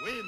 win.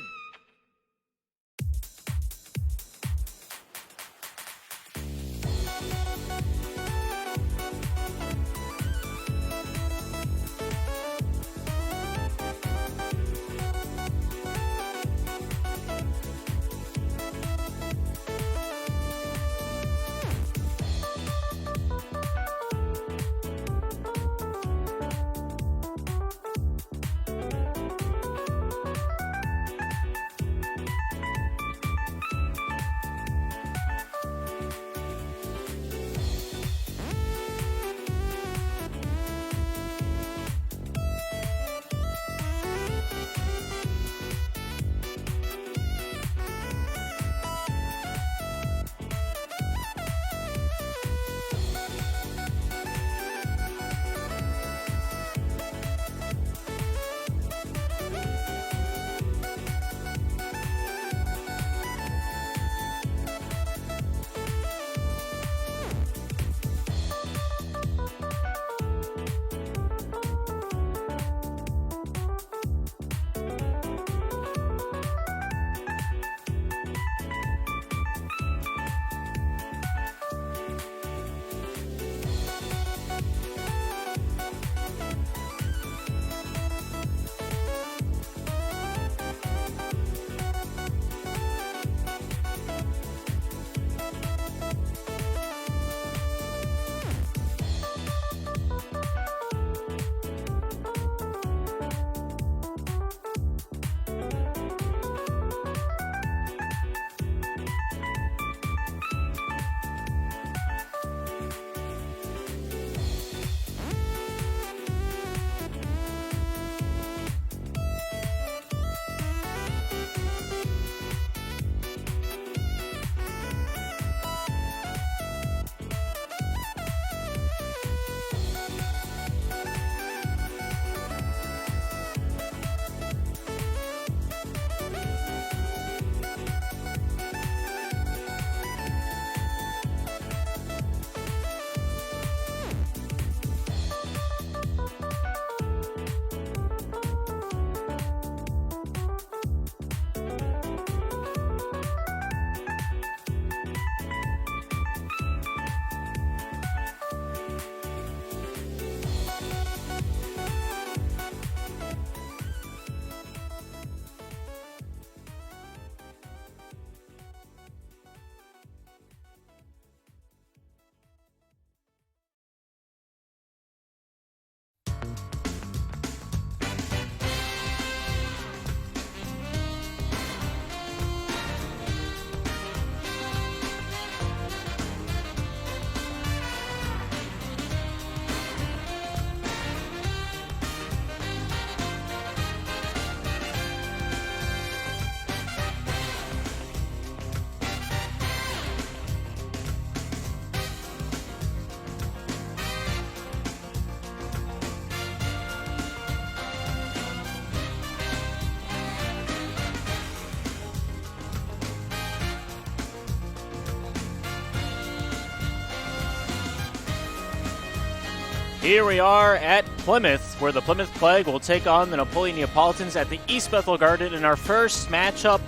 Here we are at Plymouth, where the Plymouth Plague will take on the Napoli Neapolitans at the East Bethel Garden in our first matchup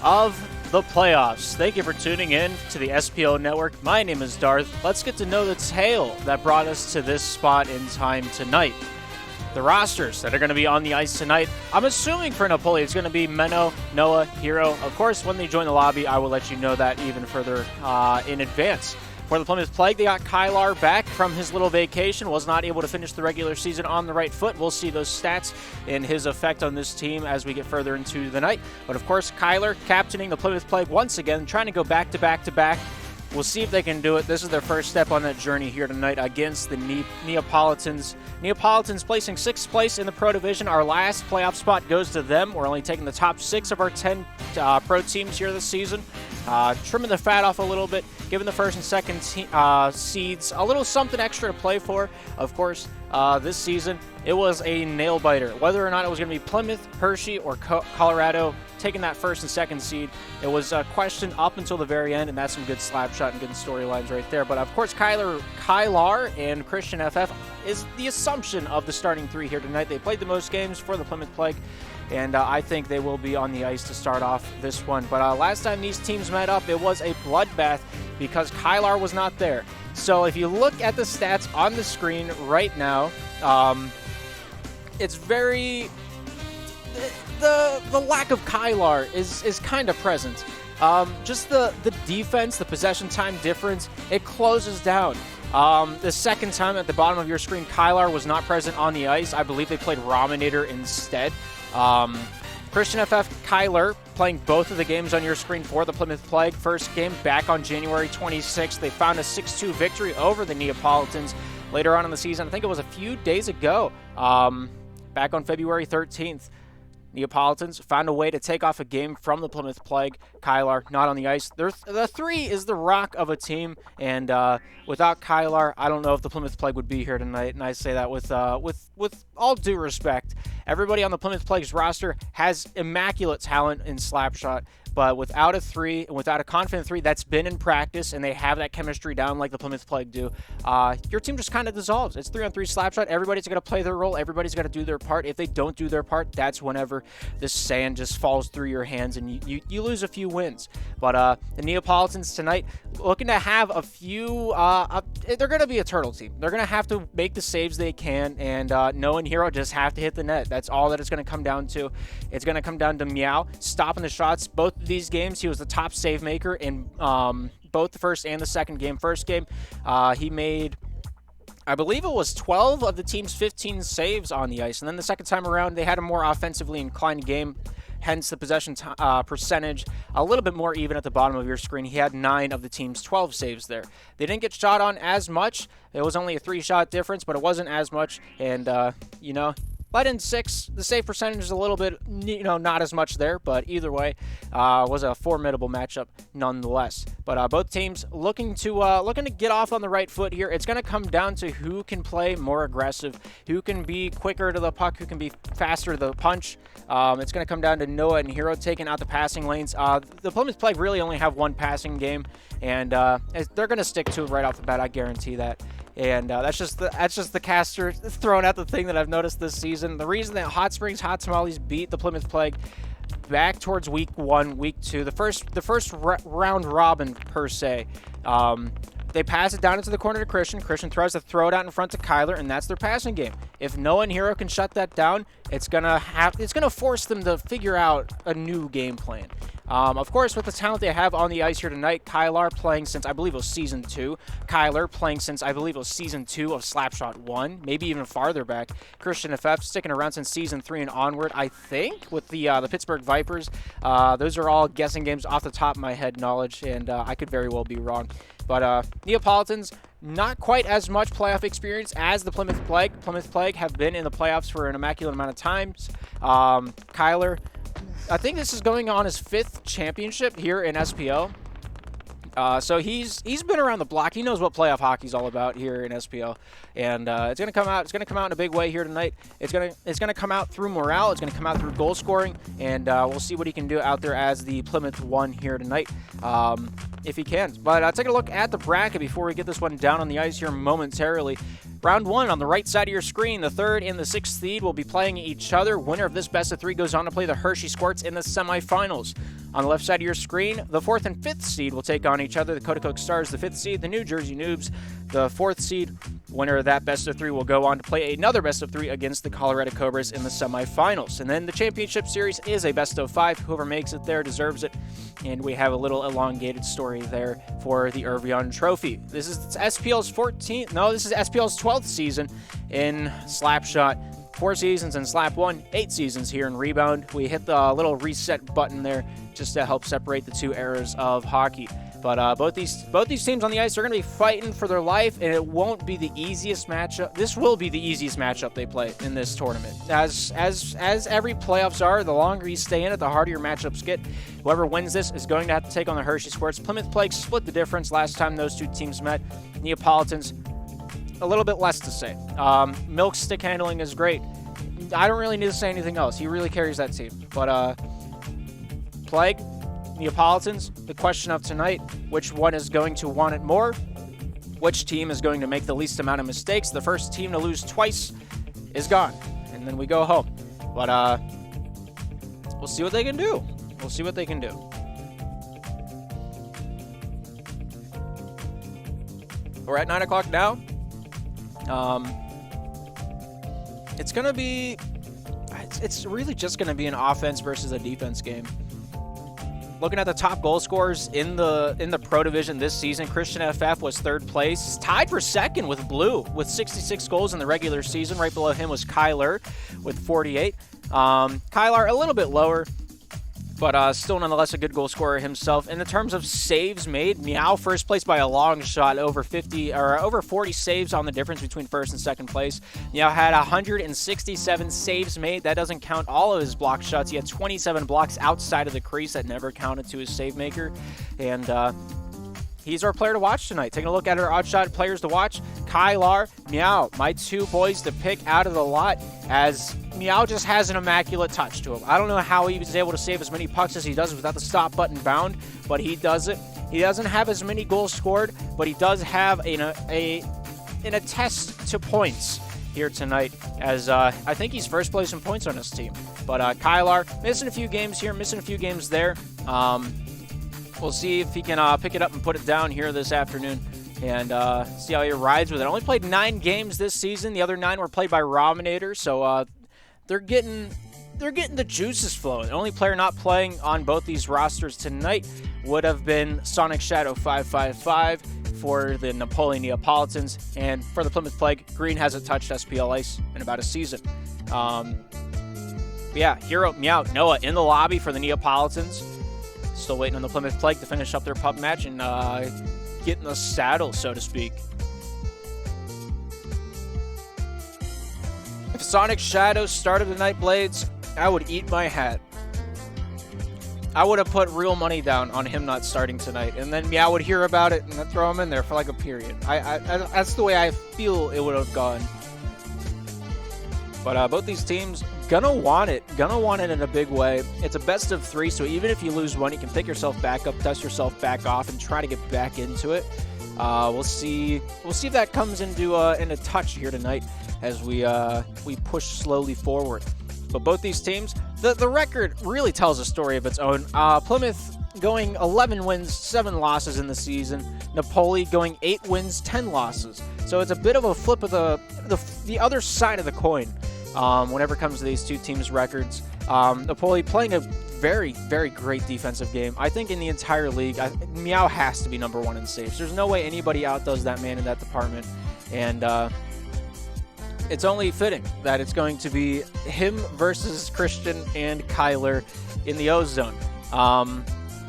of the playoffs. Thank you for tuning in to the SPL Network. My name is Darth. Let's get to know the tale that brought us to this spot in time tonight. The rosters that are going to be on the ice tonight, I'm assuming for Napoli, it's going to be Menno, Noah, Hero. Of course, when they join the lobby, I will let you know that even further in advance. For the Plymouth Plague, they got Kylar back from his little vacation, was not able to finish the regular season on the right foot. We'll see those stats and his effect on this team as we get further into the night. But of course, Kylar captaining the Plymouth Plague once again, trying to go back to back to back. We'll see if they can do it. This is their first step on that journey here tonight against the Neapolitans. Neapolitans placing 6th place in the Pro Division. Our last playoff spot goes to them. We're only taking the top 6 of our 10 pro teams here this season. Trimming the fat off a little bit, giving the first and second seeds a little something extra to play for. Of course, this season, it was a nail-biter. Whether or not it was going to be Plymouth, Hershey, or Colorado taking that first and second seed, it was a question up until the very end, and that's some good slap shot and good storylines right there. But, of course, Kylar and Christian FF is the assumption of the starting 3 here tonight. They played the most games for the Plymouth Plague. and I think they will be on the ice to start off this one. But last time these teams met up, it was a bloodbath because Kylar was not there. So if you look at the stats on the screen right now, it's very... The lack of Kylar is kind of present. Just the defense, the possession time difference, it closes down. The second time at the bottom of your screen, Kylar was not present on the ice. I believe they played Rominator instead. Christian FF Kyler playing both of the games on your screen for the Plymouth Plague. First game back on January 26th. They found a 6-2 victory over the Neapolitans later on in the season. I think it was a few days ago, back on February 13th. Neapolitans found a way to take off a game from the Plymouth Plague. Kylar not on the ice. The 3 is the rock of a team, and without Kylar, I don't know if the Plymouth Plague would be here tonight. And I say that with all due respect. Everybody on the Plymouth Plague's roster has immaculate talent in slapshot, but without a 3 and without a confident 3 that's been in practice and they have that chemistry down like the Plymouth Plague do, your team just kind of dissolves. It's 3-on-3 slapshot. Everybody's going to play their role. Everybody's got to do their part. If they don't do their part, that's whenever the sand just falls through your hands and you lose a few wins. But the Neapolitans tonight looking to have a few... they're going to be a turtle team. They're going to have to make the saves they can, and Noah and Hero just have to hit the net. That's all that it's going to come down to. It's going to come down to Meow stopping the shots. Both these games, he was the top save maker in both the first and the second game. First game, he made, I believe it was 12 of the team's 15 saves on the ice. And then the second time around, they had a more offensively inclined game, hence the possession percentage a little bit more even at the bottom of your screen. He had 9 of the team's 12 saves there. They didn't get shot on as much. It was only a 3-shot difference, but it wasn't as much. And, let in 6. The save percentage is a little bit, not as much there, but either way, was a formidable matchup nonetheless. But both teams looking to get off on the right foot here. It's going to come down to who can play more aggressive, who can be quicker to the puck, who can be faster to the punch. It's going to come down to Noah and Hero taking out the passing lanes. The Plymouth Plague really only have one passing game, and they're going to stick to it right off the bat. I guarantee that. And that's just the caster throwing out the thing that I've noticed this season. The reason that Hot Springs Hot Tamales beat the Plymouth Plague back towards week 1, week 2, the first round robin per se. They pass it down into the corner to Christian. Christian tries to throw it out in front to Kyler, and that's their passing game. If Noah and Hero can shut that down, it's gonna force them to figure out a new game plan. Of course, with the talent they have on the ice here tonight, Kylar playing since I believe it was Season 2. Kyler playing since I believe it was Season 2 of Slapshot 1, maybe even farther back. Christian FF sticking around since Season 3 and onward, I think, with the Pittsburgh Vipers. Those are all guessing games off the top of my head knowledge, and I could very well be wrong. But Neapolitans, not quite as much playoff experience as the Plymouth Plague. Plymouth Plague have been in the playoffs for an immaculate amount of times. Kyler, I think this is going on his 5th championship here in SPL. So he's been around the block. He knows what playoff hockey's all about here in SPL, and it's gonna come out. It's gonna come out in a big way here tonight. It's gonna come out through morale. It's gonna come out through goal scoring, and we'll see what he can do out there as the Plymouth 1 here tonight, if he can. But take a look at the bracket before we get this one down on the ice here momentarily. Round 1 on the right side of your screen, the 3rd and the 6th seed will be playing each other. Winner of this best of 3 goes on to play the Hershey Squirts in the semifinals. On the left side of your screen, the 4th and 5th seed will take on each other. The Koticoke Stars, the 5th seed, the New Jersey Noobs, the 4th seed. Winner of that best of 3 will go on to play another best of 3 against the Colorado Cobras in the semifinals. And then the championship series is a best of 5. Whoever makes it there deserves it. And we have a little elongated story there for the Irvion Trophy. This is SPL's 12th season in Slapshot. 4 seasons in Slap 1, 8 seasons here in Rebound. We hit the little reset button there just to help separate the 2 eras of hockey. But both these teams on the ice are going to be fighting for their life, and it won't be the easiest matchup. This will be the easiest matchup they play in this tournament. As every playoffs are, the longer you stay in it, the harder your matchups get. Whoever wins this is going to have to take on the Hershey Squirts. Plymouth Plague split the difference last time those 2 teams met. Neapolitans, a little bit less to say. Milk's stick handling is great. I don't really need to say anything else. He really carries that team. But Plague, Neapolitans, the question of tonight, which one is going to want it more? Which team is going to make the least amount of mistakes? The first team to lose twice is gone, and then we go home. But we'll see what they can do. We'll see what they can do. We're at 9 o'clock now. It's going to be... It's really just going to be an offense versus a defense game. Looking at the top goal scorers in the Pro Division this season, Christian FF was 3rd place, tied for 2nd with Blue with 66 goals in the regular season. Right below him was Kyler with 48. Kyler a little bit lower, but still nonetheless a good goal scorer himself. In the terms of saves made, Meow first place by a long shot, over 40 saves on the difference between 1st and 2nd place. Meow had 167 saves made. That doesn't count all of his block shots. He had 27 blocks outside of the crease that never counted to his save maker. And he's our player to watch tonight. Taking a look at our odd shot players to watch. Kylar, Meow, my 2 boys to pick out of the lot, as Meow just has an immaculate touch to him. I don't know how he was able to save as many pucks as he does without the stop button bound, but he does it. He doesn't have as many goals scored, but he does have an attest to points here tonight, as I think he's 1st place in points on his team. But Kylar, missing a few games here, missing a few games there. We'll see if he can pick it up and put it down here this afternoon, and see how he rides with it. Only played 9 games this season. The other 9 were played by Rominator, so they're getting the juices flowing. The only player not playing on both these rosters tonight would have been Sonic Shadow 555 for the Napoli Neapolitans, and for the Plymouth Plague, Green hasn't touched SPL ice in about a season. Yeah, Hero, Meow, Noah in the lobby for the Neapolitans. Still waiting on the Plymouth Plague to finish up their pup match and get in the saddle, so to speak. If Sonic Shadow started the Night Blades, I would eat my hat. I would have put real money down on him not starting tonight, and then Meow would hear about it and then throw him in there for like a period. That's the way I feel it would have gone. But both these teams gonna want it in a big way. It's a best of 3, so even if you lose one, you can pick yourself back up, dust yourself back off, and try to get back into it. We'll see if that comes into touch here tonight as we push slowly forward. But both these teams, the record really tells a story of its own. Plymouth going 11 wins, 7 losses in the season. Napoli going 8 wins, 10 losses. So it's a bit of a flip of the other side of the coin. Whenever it comes to these 2 teams' records. Napoli playing a very, very great defensive game. I think in the entire league, Meow has to be number 1 in saves. There's no way anybody outdoes that man in that department. And it's only fitting that it's going to be him versus Christian and Kyler in the O-Zone.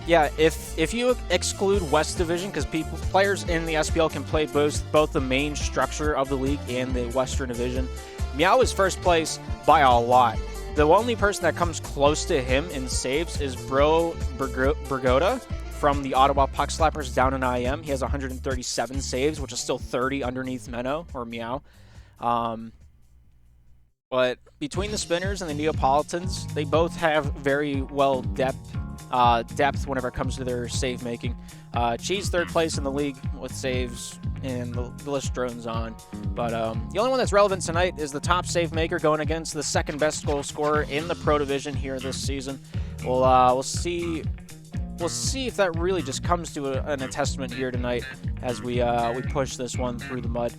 Yeah, if you exclude West Division, because players in the SPL can play both the main structure of the league and the Western Division, Meow is 1st place by a lot. The only person that comes close to him in saves is Bro Bergoda from the Ottawa Puck Slappers down in IM. He has 137 saves, which is still 30 underneath Menno or Meow. But between the Spinners and the Neapolitans, they both have very well depth whenever it comes to their save making. Cheese 3rd place in the league with saves, and the list drones on. But the only one that's relevant tonight is the top save maker going against the 2nd best goal scorer in the Pro Division here this season. We'll see if that really just comes to an attestment here tonight as we push this one through the mud.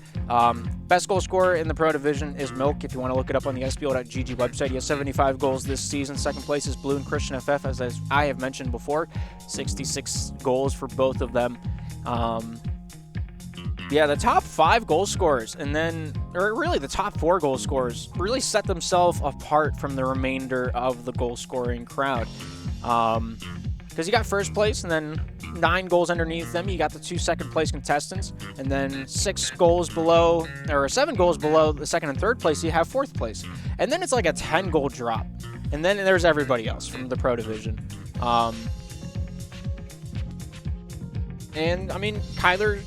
Best goal scorer in the Pro Division is Milk, if you want to look it up on the SPL.gg website. He has 75 goals this season. 2nd place is Blue and Christian FF, as I have mentioned before. 66 goals for both of them. Yeah, the top 5 goal scorers, or really the top 4 goal scorers, really set themselves apart from the remainder of the goal scoring crowd. Because you got 1st place, and then 9 goals underneath them. You got the 2 2nd place contestants, and then 7 goals below the 2nd and 3rd place, you have 4th place. And then it's like a 10 goal drop. And then there's everybody else from the Pro Division. And I mean, Kyler,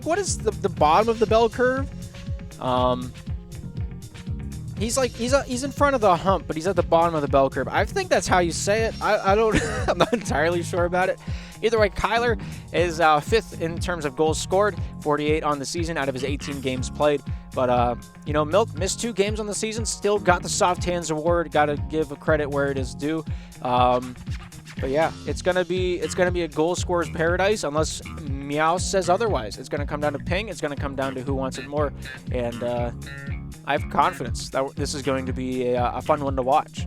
what is the bottom of the bell curve? He's in front of the hump, but he's at the bottom of the bell curve. I think that's how you say it. I'm not entirely sure about it. Either way, Kyler is 5th in terms of goals scored, 48 on the season out of his 18 games played. But, you know, Milk missed 2 games on the season, still got the soft hands award. Got to give a credit where it is due. But yeah, it's gonna be a goal scorer's paradise unless Meow says otherwise. It's gonna come down to ping. It's gonna come down to who wants it more, and I have confidence that this is going to be a fun one to watch.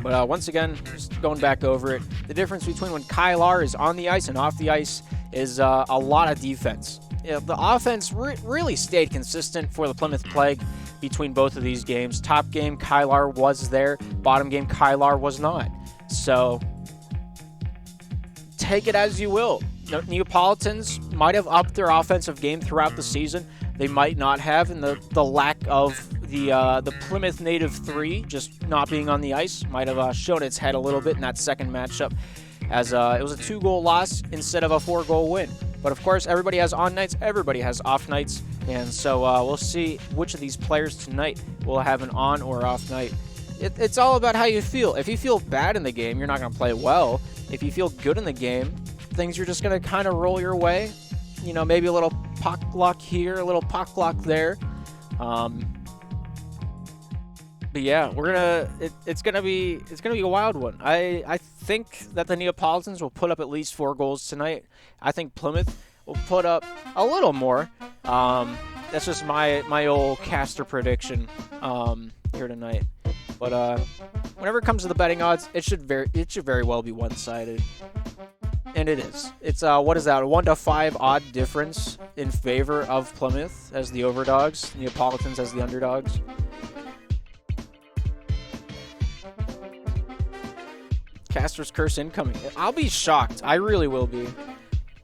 But once again, just going back over it, the difference between when Kylar is on the ice and off the ice is a lot of defense. Yeah, the offense really stayed consistent for the Plymouth Plague between both of these games. Top game, Kylar was there. Bottom game, Kylar was not. So take it as you will. The Neapolitans might have upped their offensive game throughout the season. They might not have, and the lack of the Plymouth native 3 just not being on the ice might have shown its head a little bit in that second matchup, as it was a 2-goal loss instead of a 4-goal win. But of course, everybody has on nights, everybody has off nights, and so we'll see which of these players tonight will have an on or off night. It's all about how you feel. If you feel bad in the game, you're not going to play well. If you feel good in the game, things are just going to kind of roll your way. You know, maybe a little puck luck here, a little puck luck there. But yeah, it's gonna be a wild one. I think that the Neapolitans will put up at least 4 goals tonight. I think Plymouth will put up a little more. That's just my old caster prediction here tonight. But whenever it comes to the betting odds, it should very well be one-sided, and it is. It's what is that? A 1-to-5 odd difference in favor of Plymouth as the overdogs, Neapolitans as the underdogs. Caster's curse incoming. I'll be shocked. I really will be.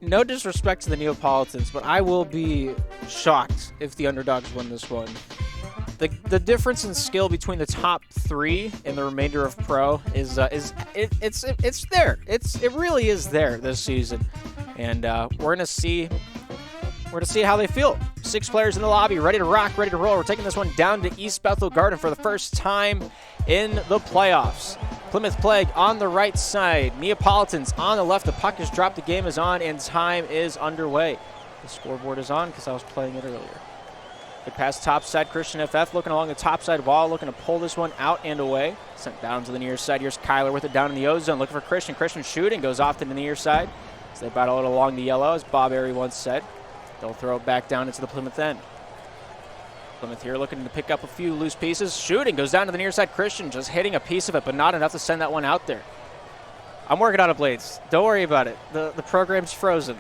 No disrespect to the Neapolitans, but I will be shocked if the underdogs win this one. The difference in skill between the top 3 and the remainder of Pro is it's there. It really is there this season, and we're gonna see how they feel. 6 players in the lobby, ready to rock, ready to roll. We're taking this one down to East Bethel Garden for the first time in the playoffs. Plymouth Plague on the right side, Neapolitans on the left. The puck is dropped, the game is on, and time is underway. The scoreboard is on because I was playing it earlier. Good pass topside, Christian FF looking along the topside wall, looking to pull this one out and away. Sent down to the near side. Here's Kyler with it down in the O-zone, looking for Christian. Christian shooting, goes off to the near side. So they battle it along the yellow, as Bob Airy once said. They'll throw it back down into the Plymouth end. Plymouth here looking to pick up a few loose pieces. Shooting, goes down to the near side. Christian just hitting a piece of it, but not enough to send that one out there. I'm working on it, Blades. Don't worry about it. The program's frozen.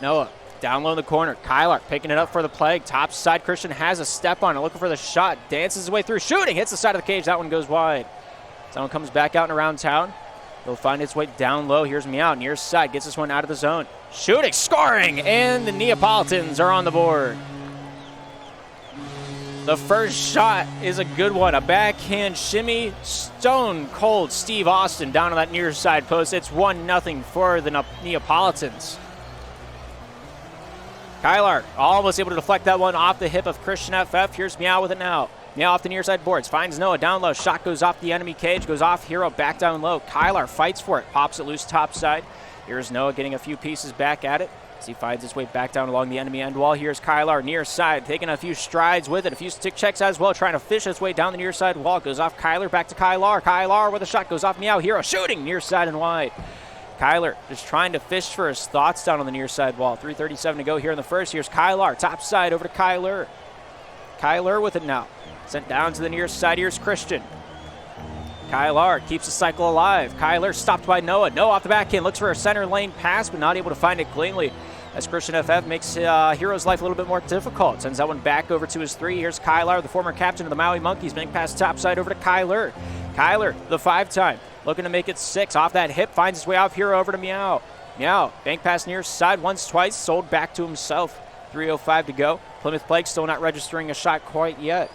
Noah. Down low in the corner. Kylar picking it up for the Plague. Top side, Christian has a step on it, looking for the shot. Dances his way through. Shooting, hits the side of the cage. That one goes wide. Someone comes back out and around town. It'll find its way down low. Here's Meow, near side. Gets this one out of the zone. Shooting, scoring, and the Neapolitans are on the board. The first shot is a good one. A backhand shimmy. Stone cold Steve Austin down on that near side post. It's 1-0 for the Neapolitans. Kylar almost able to deflect that one off the hip of Christian FF. Here's Meow with it now. Meow off the near side boards. Finds Noah down low. Shot goes off the enemy cage. Goes off Hero back down low. Kylar fights for it. Pops it loose top side. Here's Noah getting a few pieces back at it as he finds his way back down along the enemy end wall. Here's Kylar near side, taking a few strides with it. A few stick checks as well, trying to fish his way down the near side wall. Goes off Kylar, back to Kylar. Kylar with a shot. Goes off Meow. Hero shooting near side and wide. Kyler just trying to fish for his thoughts down on the near side wall. 3:37 to go here in the first. Here's Kylar, top side over to Kyler. Kyler with it now. Sent down to the near side. Here's Christian. Kylar keeps the cycle alive. Kyler stopped by Noah. Noah off the backhand, looks for a center lane pass, but not able to find it cleanly. As Christian FF makes Hero's life a little bit more difficult. Sends that one back over to his 3. Here's Kylar, the former captain of the Maui Monkeys, being passed topside over to Kyler. Kyler, the 5-time, looking to make it 6. Off that hip, finds his way off Hero over to Meow. Meow, bank pass near side once, twice, sold back to himself. 3:05 to go. Plymouth Plague still not registering a shot quite yet.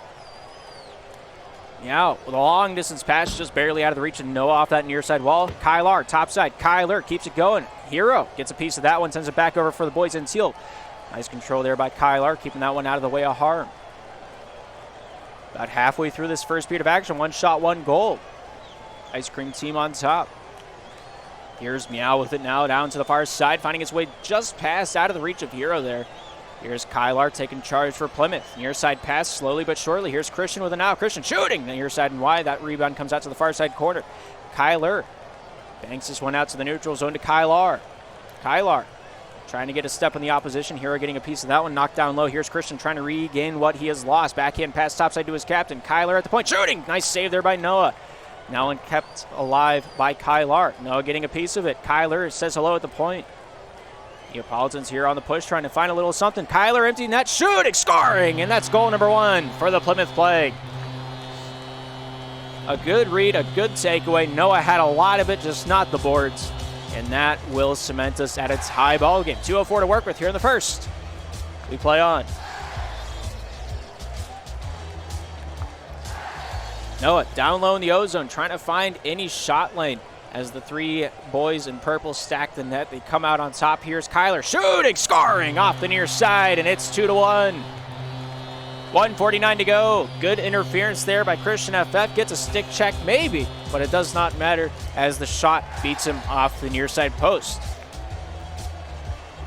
Meow with a long distance pass, just barely out of the reach of Noah off that near side wall. Kylar, topside. Kyler keeps it going. Hero gets a piece of that one, sends it back over for the boys in teal. Nice control there by Kylar, keeping that one out of the way of harm. About halfway through this first period of action, 1 shot, 1 goal. Ice cream team on top. Here's Meow with it now down to the far side, finding its way just past out of the reach of Hero there. Here's Kylar taking charge for Plymouth. Near side pass, slowly but surely. Here's Christian with a now. Christian shooting. Near side and wide. That rebound comes out to the far side corner. Kyler banks this one out to the neutral zone to Kylar. Kylar trying to get a step on the opposition. Hero getting a piece of that one. Knocked down low. Here's Christian trying to regain what he has lost. Backhand pass topside to his captain. Kyler at the point. Shooting. Nice save there by Noah. Now one kept alive by Kylar. Noah getting a piece of it. Kyler says hello at the point. Neapolitans here on the push, trying to find a little something. Kyler empty net, shooting, scoring, and that's goal number 1 for the Plymouth Plague. A good read, a good takeaway. Noah had a lot of it, just not the boards. And that will cement us at a tie ball game. 2:04 to work with here in the first. We play on. Noah down low in the O-zone, trying to find any shot lane. As the 3 boys in purple stack the net, they come out on top. Here's Kyler shooting, scoring off the near side, and it's 2-1. 1:49 to go. Good interference there by Christian FF. Gets a stick check, maybe, but it does not matter as the shot beats him off the near side post.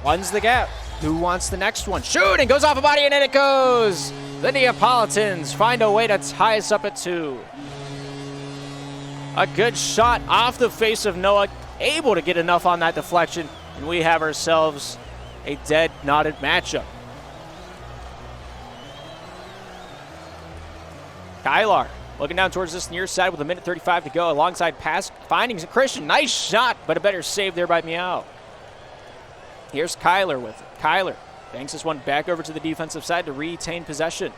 One's the gap. Who wants the next one? Shooting, goes off a body, and in it goes. The Neapolitans find a way to tie us up at 2. A good shot off the face of Noah, able to get enough on that deflection, and we have ourselves a dead, knotted matchup. Kylar looking down towards this near side with 1:35 to go. Alongside pass, finding Christian. Nice shot, but a better save there by Meow. Here's Kyler with it. Kyler banks this one back over to the defensive side to retain possession.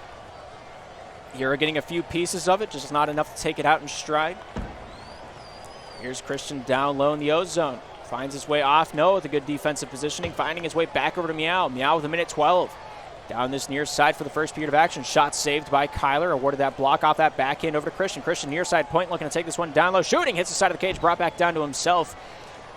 Here we're getting a few pieces of it, just not enough to take it out in stride. Here's Christian down low in the O-zone. Finds his way off Noah with a good defensive positioning. Finding his way back over to Meow. Meow with 1:12. Down this near side for the first period of action. Shot saved by Kyler. Awarded that block off that backhand over to Christian. Christian near side point looking to take this one down low. Shooting. Hits the side of the cage. Brought back down to himself.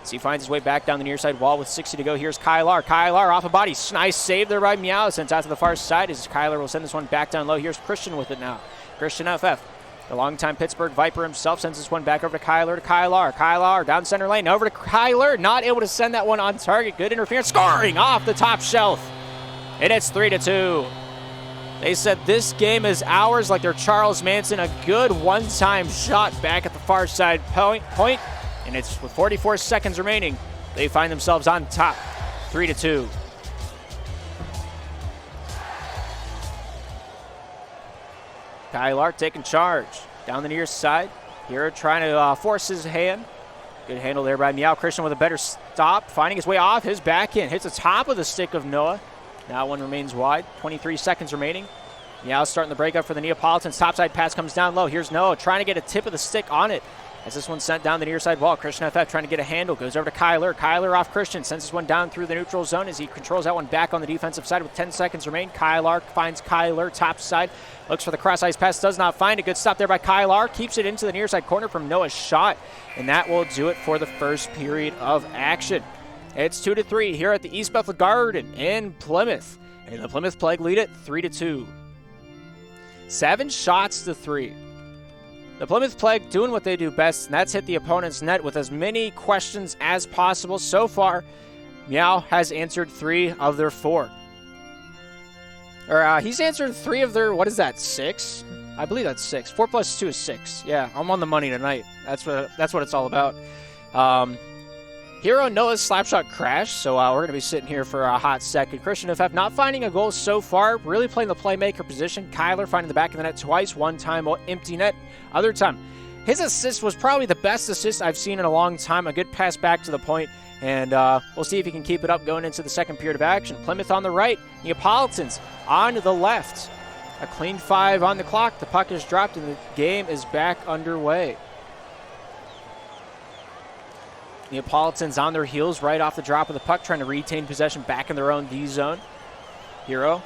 As he finds his way back down the near side wall with 60 to go. Here's Kylar. Kylar off a body. Nice save there by Meow. Sent out to the far side as Kyler will send this one back down low. Here's Christian with it now. Christian FF. The longtime Pittsburgh Viper himself sends this one back over to Kyler. Kylar down center lane over to Kyler. Not able to send that one on target. Good interference. Scoring off the top shelf. And it's 3-2. They said this game is ours like they're Charles Manson. A good one-time shot back at the far side point. And it's with 44 seconds remaining. They find themselves on top. 3-2. Kylar taking charge. Down the near side. Here trying to force his hand. Good handle there by Meow. Christian with a better stop. Finding his way off his backhand. Hits the top of the stick of Noah. Now one remains wide. 23 seconds remaining. Meow starting the breakup for the Neapolitans. Topside pass comes down low. Here's Noah trying to get a tip of the stick on it. As this one sent down the near side wall. Christian FF trying to get a handle. Goes over to Kyler. Kyler off Christian. Sends this one down through the neutral zone as he controls that one back on the defensive side with 10 seconds remain. Kyler finds Kyler. Top side. Looks for the cross-ice pass. Does not find a good stop there by Kyler. Keeps it into the near side corner from Noah's shot. And that will do it for the first period of action. It's 2-3 here at the East Bethel Garden in Plymouth. And the Plymouth Plague lead it 3-2. 7 shots to 3. The Plymouth Plague doing what they do best, and that's hit the opponent's net with as many questions as possible. So far, Meow has answered 3 of their 4. He's answered 3 of their, 6? I believe that's 6. 4 plus 2 is 6. Yeah, I'm on the money tonight. That's what it's all about. Hero Noah's slapshot crashed, so we're going to be sitting here for a hot second. Christian FF not finding a goal so far, really playing the playmaker position. Kyler finding the back of the net twice, one time empty net, other time. His assist was probably the best assist I've seen in a long time. A good pass back to the point, and we'll see if he can keep it up going into the second period of action. Plymouth on the right, Neapolitans on the left. A clean 5 on the clock. The puck is dropped, and the game is back underway. Neapolitans on their heels right off the drop of the puck, trying to retain possession back in their own D zone. Hero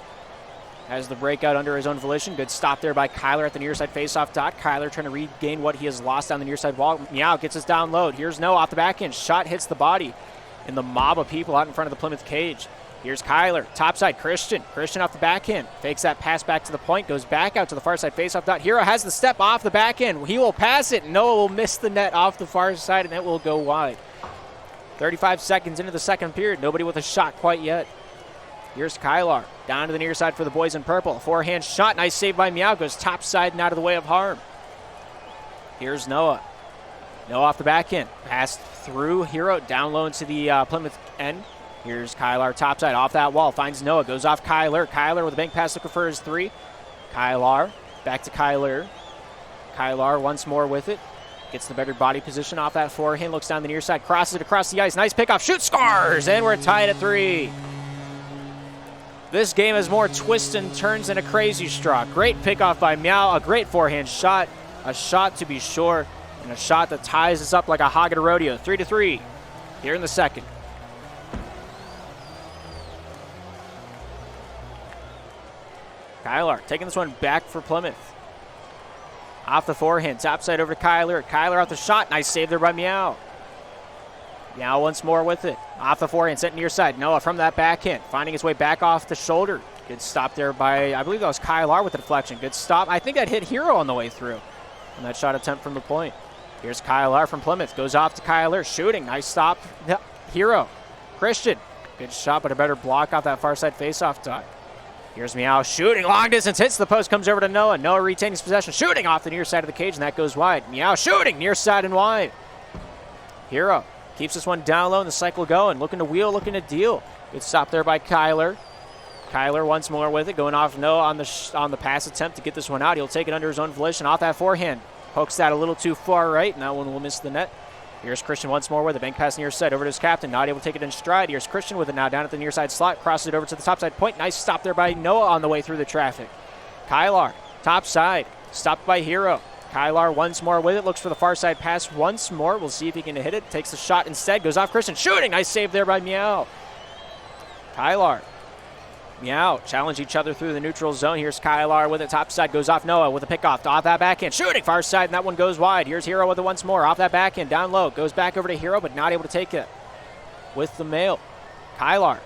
has the breakout under his own volition. Good stop there by Kyler at the near side faceoff dot. Kyler trying to regain what he has lost down the near side wall. Meow gets us down low. Here's Noah off the back end. Shot hits the body in the mob of people out in front of the Plymouth cage. Here's Kyler, topside, Christian off the backhand. Fakes that pass back to the point, goes back out to the far side faceoff dot. Hero has the step off the backhand. He will pass it. Noah will miss the net off the far side, and it will go wide. 35 seconds into the second period. Nobody with a shot quite yet. Here's Kylar. Down to the near side for the boys in purple. Forehand shot. Nice save by Meow. Goes top side and out of the way of harm. Here's Noah. Noah off the back end. Passed through Hero. Down low into the Plymouth end. Here's Kylar topside off that wall. Finds Noah. Goes off Kyler. Kyler with a bank pass looking for his three. Kylar. Back to Kyler. Kylar once more with it. Gets the better body position off that forehand. Looks down the near side. Crosses it across the ice. Nice pickoff. Shoot. Scores. And we're tied at 3. This game has more twists and turns than a crazy straw. Great pickoff by Meow. A great forehand shot. A shot to be sure. And a shot that ties us up like a hog at a rodeo. 3-3 here in the second. Kylar taking this one back for Plymouth. Off the forehand, topside over to Kyler. Kyler off the shot. Nice save there by Meow. Meow once more with it. Off the forehand, sent near side. Noah from that backhand, finding his way back off the shoulder. Good stop there by, I believe that was Kylar with the deflection. Good stop. I think that hit Hero on the way through on that shot attempt from the point. Here's Kylar from Plymouth. Goes off to Kyler. Shooting. Nice stop. Hero. Christian. Good shot, but a better block off that far side faceoff dot. Here's Meow shooting. Long distance. Hits the post. Comes over to Noah. Noah retaining his possession. Shooting off the near side of the cage, and that goes wide. Meow shooting. Near side and wide. Hero keeps this one down low and the cycle going. Looking to wheel. Looking to deal. Good stop there by Kyler. Kyler once more with it. Going off Noah on the pass attempt to get this one out. He'll take it under his own volition. Off that forehand. Pokes that a little too far right, and that one will miss the net. Here's Christian once more with a bank pass near side over to his captain. Not able to take it in stride. Here's Christian with it now down at the near side slot. Crosses it over to the top side point. Nice stop there by Noah on the way through the traffic. Kylar, top side. Stopped by Hero. Kylar once more with it. Looks for the far side pass once more. We'll see if he can hit it. Takes the shot instead. Goes off Christian. Shooting. Nice save there by Meow. Kylar. Meow challenge each other through the neutral zone. Here's Kylar with it. Top side goes off Noah with a pickoff. Off that backhand. Shooting far side, and that one goes wide. Here's Hero with it once more. Off that backhand. Down low. Goes back over to Hero, but not able to take it with the mail. Kylar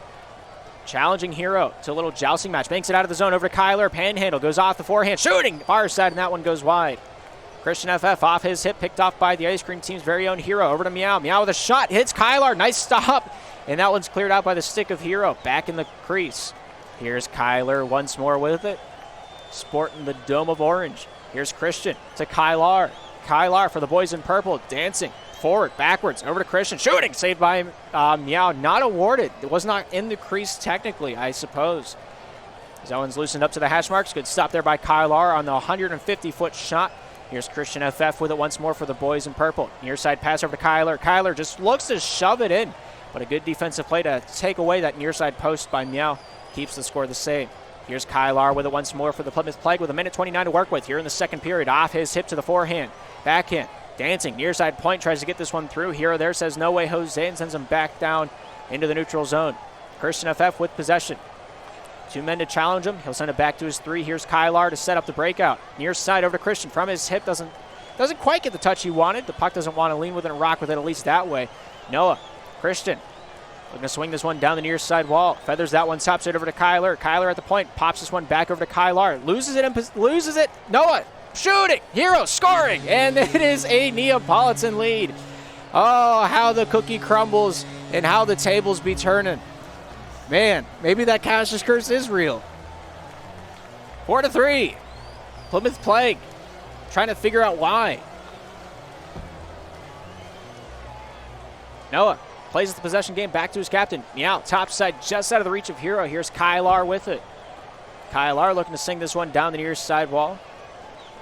challenging Hero to a little jousting match. Banks it out of the zone over to Kylar. Panhandle goes off the forehand. Shooting far side, and that one goes wide. Christian FF off his hip. Picked off by the ice cream team's very own Hero. Over to Meow. Meow with a shot. Hits Kylar. Nice stop. And that one's cleared out by the stick of Hero. Back in the crease. Here's Kyler once more with it. Sporting the dome of orange. Here's Christian to Kylar. Kylar for the boys in purple. Dancing forward, backwards, over to Christian. Shooting. Saved by Meow. Not awarded. It was not in the crease technically, I suppose. That one's loosened up to the hash marks. Good stop there by Kylar on the 150-foot shot. Here's Christian FF with it once more for the boys in purple. Near side pass over to Kyler. Kyler just looks to shove it in. But a good defensive play to take away that near side post by Meow. Keeps the score the same. Here's Kylar with it once more for the Plymouth Plague with 1:29 to work with here in the second period. Off his hip to the forehand. Backhand. Dancing. Near side point. Tries to get this one through. Hero there says no way Jose and sends him back down into the neutral zone. Christian FF with possession. 2 men to challenge him. He'll send it back to his 3. Here's Kylar to set up the breakout. Near side over to Christian. From his hip. Doesn't quite get the touch he wanted. The puck doesn't want to lean with it and rock with it at least that way. Noah. Christian. Looking to swing this one down the near side wall. Feathers that one, tops it over to Kyler. Kyler at the point, pops this one back over to Kylar. Loses it. Noah shooting. Hero scoring. And it is a Neapolitan lead. Oh, how the cookie crumbles and how the tables be turning. Man, maybe that Cash's curse is real. 4-3. Plymouth Plague trying to figure out why. Noah plays the possession game back to his captain. Meow, top side, just out of the reach of Hero. Here's Kylar with it. Kylar looking to sing this one down the near side wall.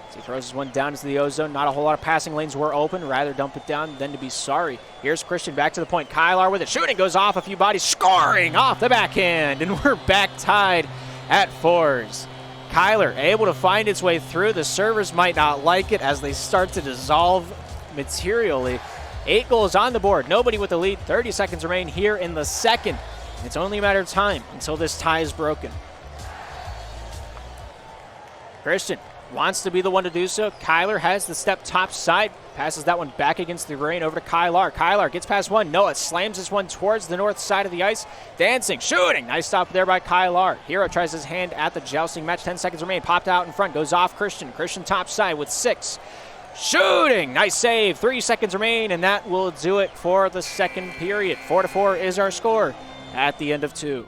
As he throws this one down into the O-zone. Not a whole lot of passing lanes were open. Rather dump it down than to be sorry. Here's Christian back to the point. Kylar with it. Shooting goes off a few bodies. Scoring off the backhand. And we're back tied at 4s. Kyler able to find its way through. The servers might not like it as they start to dissolve materially. 8 goals on the board. Nobody with the lead. 30 seconds remain here in the second. It's only a matter of time until this tie is broken. Christian wants to be the one to do so. Kyler has the step top side. Passes that one back against the grain over to Kylar. Kylar gets past one. Noah slams this one towards the north side of the ice. Dancing, shooting. Nice stop there by Kylar. Hero tries his hand at the jousting match. 10 seconds remain. Popped out in front. Goes off Christian. Christian top side with 6. Shooting! Nice save. 3 seconds remain, and that will do it for the second period. 4-4 is our score at the end of 2.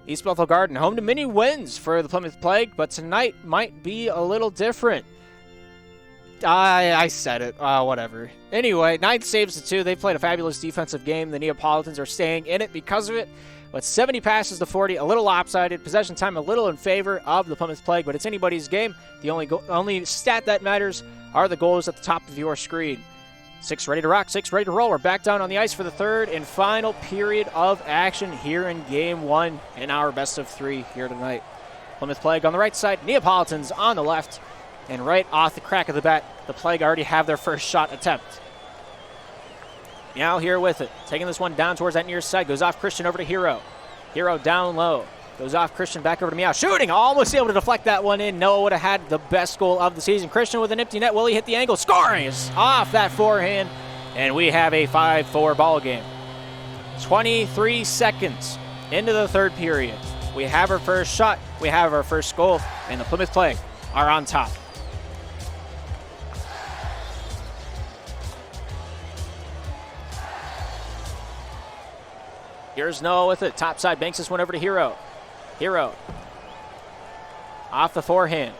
East Bethel Garden, home to many wins for the Plymouth Plague, but tonight might be a little different. I said it. Whatever. Anyway, 9 saves to 2. They played a fabulous defensive game. The Neapolitans are staying in it because of it. But 70 passes to 40, a little lopsided. Possession time a little in favor of the Plymouth Plague, but it's anybody's game. The only stat that matters are the goals at the top of your screen. 6 ready to rock, 6 ready to roll. We're back down on the ice for the third and final period of action here in Game 1 in our best of 3 here tonight. Plymouth Plague on the right side, Neapolitans on the left. And right off the crack of the bat, the Plague already have their first shot attempt. Meow here with it. Taking this one down towards that near side. Goes off Christian over to Hero. Hero down low. Goes off Christian back over to Meow. Shooting! Almost able to deflect that one in. Noah would have had the best goal of the season. Christian with an empty net. Will he hit the angle? Scoring is off that forehand. And we have a 5-4 ball game. 23 seconds into the third period. We have our first shot. We have our first goal. And the Plymouth Plague are on top. Here's Noah with it. Top side, banks this one over to Hero. Hero. Off the forehand.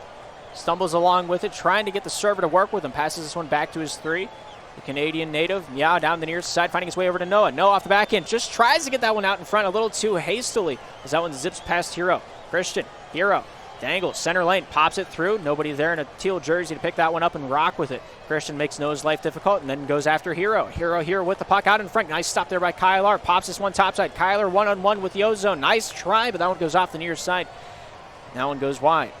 Stumbles along with it, trying to get the server to work with him. Passes this one back to his 3. The Canadian native, Meow, down the near side, finding his way over to Noah. Noah off the back end. Just tries to get that one out in front a little too hastily as that one zips past Hero. Christian. Hero. Dangles. Center lane. Pops it through. Nobody there in a teal jersey to pick that one up and rock with it. Christian makes Noah's life difficult and then goes after Hero. Hero here with the puck out in front. Nice stop there by Kyler. Pops this one topside. Kyler one-on-one with the ozone. Nice try, but that one goes off the near side. That one goes wide.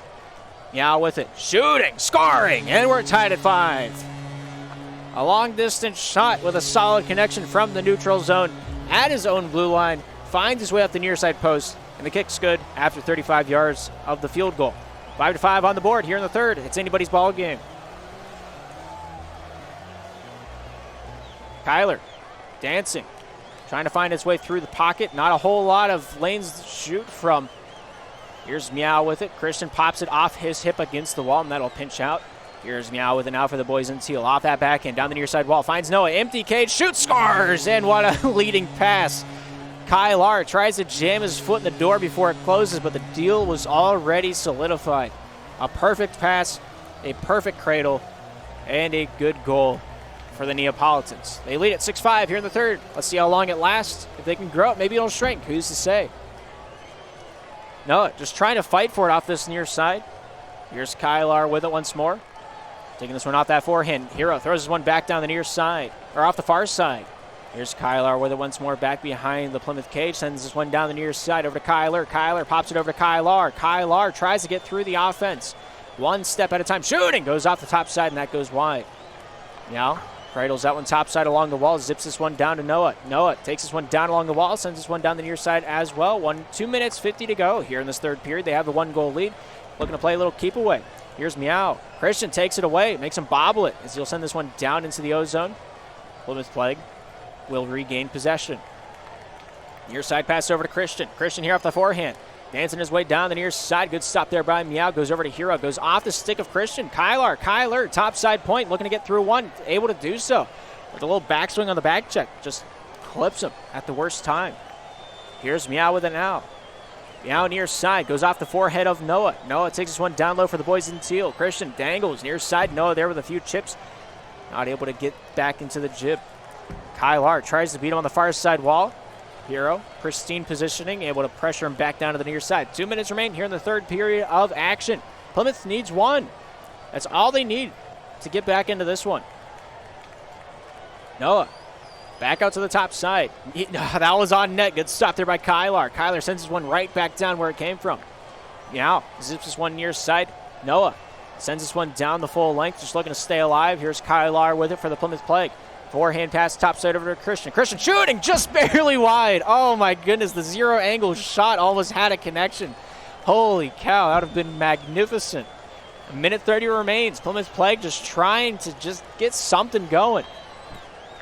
Meow with it. Shooting. Scoring. And we're tied at 5. A long-distance shot with a solid connection from the neutral zone at his own blue line. Finds his way up the near side post. And the kick's good after 35 yards of the field goal. 5-5 on the board here in the third. It's anybody's ball game. Kyler dancing, trying to find his way through the pocket. Not a whole lot of lanes to shoot from. Here's Meow with it. Christian pops it off his hip against the wall, and that'll pinch out. Here's Meow with it now for the boys in teal. Off that backhand, down the near side wall. Finds Noah. Empty cage. Shoots. Scores. And what a leading pass. Kylar tries to jam his foot in the door before it closes, but the deal was already solidified. A perfect pass, a perfect cradle, and a good goal for the Neapolitans. They lead at 6-5 here in the third. Let's see how long it lasts. If they can grow it, maybe it'll shrink. Who's to say? No, just trying to fight for it off this near side. Here's Kylar with it once more. Taking this one off that forehand. Hero throws this one back down the near side, or off the far side. Here's Kylar with it once more back behind the Plymouth cage. Sends this one down the near side over to Kyler. Kyler pops it over to Kylar. Kylar tries to get through the offense. One step at a time. Shooting! Goes off the top side, and that goes wide. Now, cradles that one top side along the wall. Zips this one down to Noah. Noah takes this one down along the wall. Sends this one down the near side as well. 2 minutes 50 to go here in this third period. They have the 1-goal lead. Looking to play a little keep away. Here's Meow. Christian takes it away. Makes him bobble it as he'll send this one down into the ozone. Plymouth Plague will regain possession. Near side pass over to Christian. Christian here off the forehand. Dancing his way down the near side. Good stop there by Meow. Goes over to Hero. Goes off the stick of Christian. Kyler, top side point. Looking to get through one. Able to do so. With a little backswing on the back check. Just clips him at the worst time. Here's Meow with it now. Meow near side. Goes off the forehead of Noah. Noah takes this one down low for the boys in teal. Christian dangles near side. Noah there with a few chips. Not able to get back into the jib. Kylar tries to beat him on the far side wall. Hero, pristine positioning, able to pressure him back down to the near side. 2 minutes remain here in the third period of action. Plymouth needs one. That's all they need to get back into this one. Noah, back out to the top side. That was on net. Good stop there by Kylar. Kylar sends this one right back down where it came from. Now, zips this one near side. Noah sends this one down the full length, just looking to stay alive. Here's Kylar with it for the Plymouth Plague. Forehand pass, top side over to Christian. Christian shooting just barely wide. Oh my goodness, the zero angle shot almost had a connection. Holy cow, that would have been magnificent. 1:30 remains. Plymouth Plague just trying to just get something going.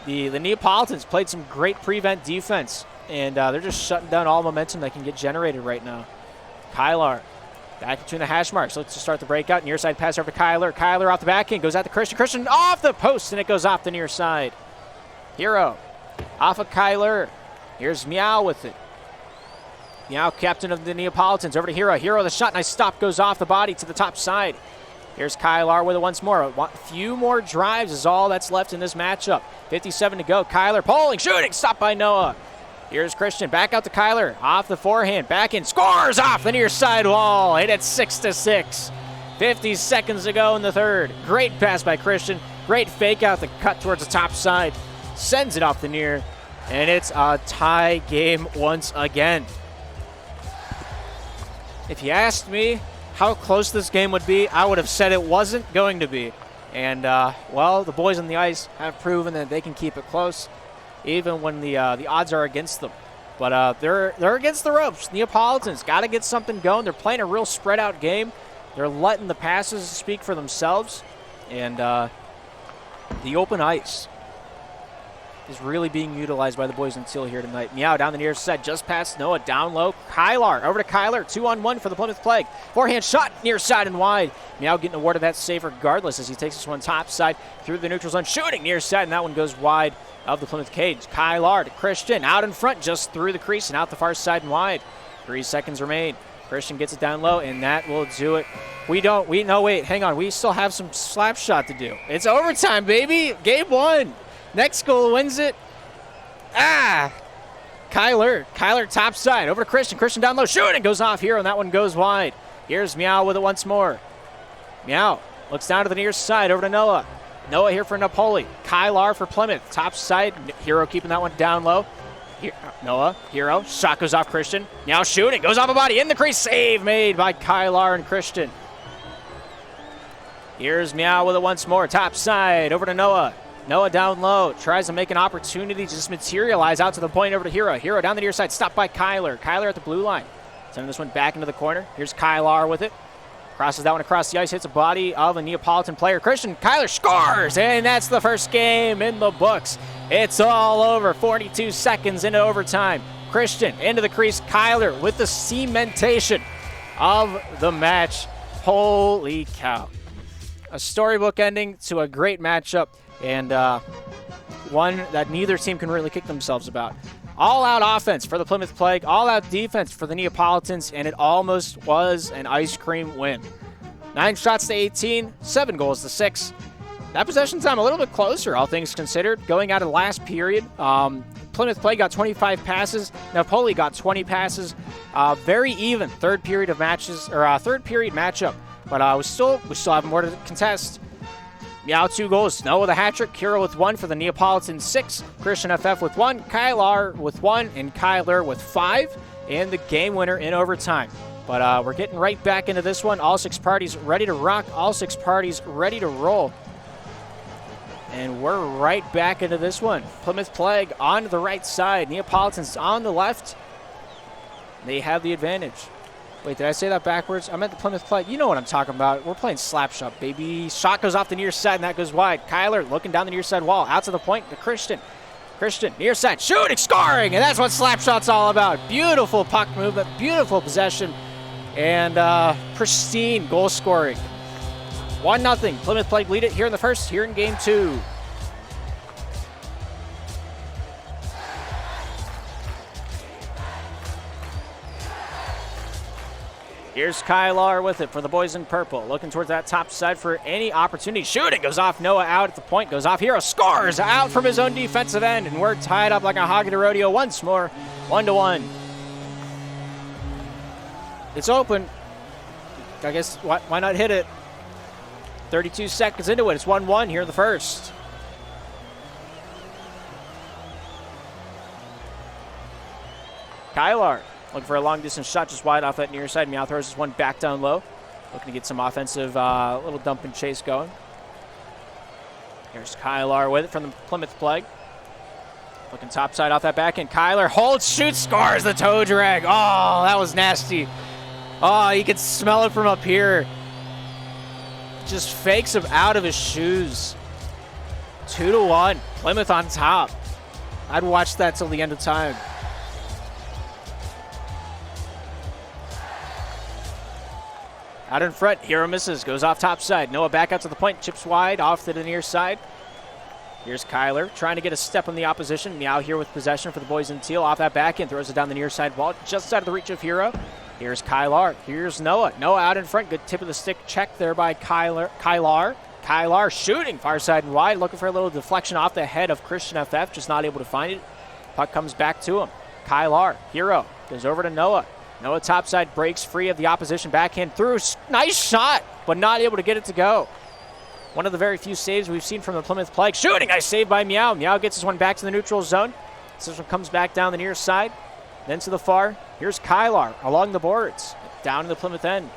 The Neapolitans played some great prevent defense, and they're just shutting down all momentum that can get generated right now. Kylar back between the hash marks. Looks to start the breakout. Near side pass over to Kyler. Kyler off the back end. Goes out to Christian. Christian off the post, and it goes off the near side. Hero off of Kyler. Here's Meow with it. Now captain of the Neapolitans, over to Hero. Hero, the shot, nice stop, goes off the body to the top side. Here's Kylar with it once more. A few more drives is all that's left in this matchup. 57 to go. Kyler pulling, shooting, stopped by Noah. Here's Christian, back out to Kyler, off the forehand, back in, scores off the near side wall. Hit it 6-6. 50 seconds to go in the third. Great pass by Christian. Great fake out the cut towards the top side. Sends it off the near, and it's a tie game once again. If you asked me how close this game would be, I would have said it wasn't going to be. And, well, the boys on the ice have proven that they can keep it close, even when the odds are against them. But they're against the ropes. Neapolitans got to get something going. They're playing a real spread-out game. They're letting the passes speak for themselves. And the open ice is really being utilized by the boys in teal here tonight. Meow down the near side, just past Noah, down low. Kylar, over to Kyler, 2-on-1 for the Plymouth Plague. Forehand shot, near side and wide. Meow getting awarded that save regardless as he takes this one top side through the neutral zone, shooting near side, and that one goes wide of the Plymouth cage. Kylar to Christian, out in front, just through the crease and out the far side and wide. 3 seconds remain. Christian gets it down low, and that will do it. Wait, hang on. We still have some slap shot to do. It's overtime, baby. Game 1. Next goal wins it. Kyler top side, over to Christian. Christian down low, shooting, goes off here, and that one goes wide. Here's Meow with it once more. Meow looks down to the near side, over to Noah. Noah here for Napoli. Kylar for Plymouth. Top side, Hero keeping that one down low. Noah, Hero, shot goes off Christian. Now shooting, goes off a body, in the crease, save made by Kylar and Christian. Here's Meow with it once more, top side, over to Noah. Noah down low, tries to make an opportunity to just materialize out to the point over to Hero. Hero down the near side, stopped by Kyler. Kyler at the blue line. Sending this one back into the corner. Here's Kylar with it. Crosses that one across the ice, hits a body of a Neapolitan player. Christian, Kyler scores, and that's the first game in the books. It's all over, 42 seconds into overtime. Christian into the crease, Kyler with the cementation of the match. Holy cow. A storybook ending to a great matchup, and one that neither team can really kick themselves about. All-out offense for the Plymouth Plague, all-out defense for the Neapolitans, and it almost was an ice cream win. 9 shots to 18, 7 goals to 6. That possession time a little bit closer, all things considered. Going out of the last period, Plymouth Plague got 25 passes. Napoli got 20 passes. Very even third period matchup, but we still have more to contest. Meow 2 goals. Noah with a hat trick. Kira with 1 for the Neapolitans 6. Christian FF with 1. Kylar with 1. And Kyler with 5. And the game winner in overtime. But we're getting right back into this one. All 6 parties ready to rock. All 6 parties ready to roll. And we're right back into this one. Plymouth Plague on the right side. Neapolitans on the left. They have the advantage. Wait, did I say that backwards? I meant the Plymouth Plague. You know what I'm talking about. We're playing slap shot, baby. Shot goes off the near side, and that goes wide. Kyler looking down the near side wall. Out to the point to Christian. Christian, near side, shooting, scoring, and that's what slap shot's all about. Beautiful puck movement, beautiful possession, and pristine goal scoring. 1-0. Plymouth Plague lead it here in the first, here in game 2. Here's Kylar with it for the boys in purple. Looking towards that top side for any opportunity. Shooting goes off. Noah out at the point. Goes off. Hero scores out from his own defensive end. And we're tied up like a hog at a rodeo once more. 1-1. It's open. I guess why not hit it? 32 seconds into it. It's 1-1 here in the first. Kylar. Looking for a long-distance shot just wide off that near side. Meow throws this one back down low. Looking to get some offensive little dump and chase going. Here's Kylar with it from the Plymouth Plague. Looking top side off that back end. Kylar holds, shoots, scores the toe drag. Oh, that was nasty. Oh, you could smell it from up here. Just fakes him out of his shoes. 2-1. Plymouth on top. I'd watch that till the end of time. Out in front, Hero misses, goes off top side. Noah back out to the point, chips wide, off to the near side. Here's Kyler trying to get a step on the opposition. Meow here with possession for the boys in teal. Off that backhand, throws it down the near side wall, just out of the reach of Hero. Here's Kylar. Here's Noah. Noah out in front. Good tip of the stick check there by Kylar. Kylar shooting far side and wide, looking for a little deflection off the head of Christian FF, just not able to find it. Puck comes back to him. Kylar, Hero, goes over to Noah. Noah topside breaks free of the opposition backhand through. Nice shot, but not able to get it to go. One of the very few saves we've seen from the Plymouth Plague. Shooting, nice save by Meow. Meow gets this one back to the neutral zone. This one comes back down the near side, then to the far. Here's Kylar along the boards, down to the Plymouth end.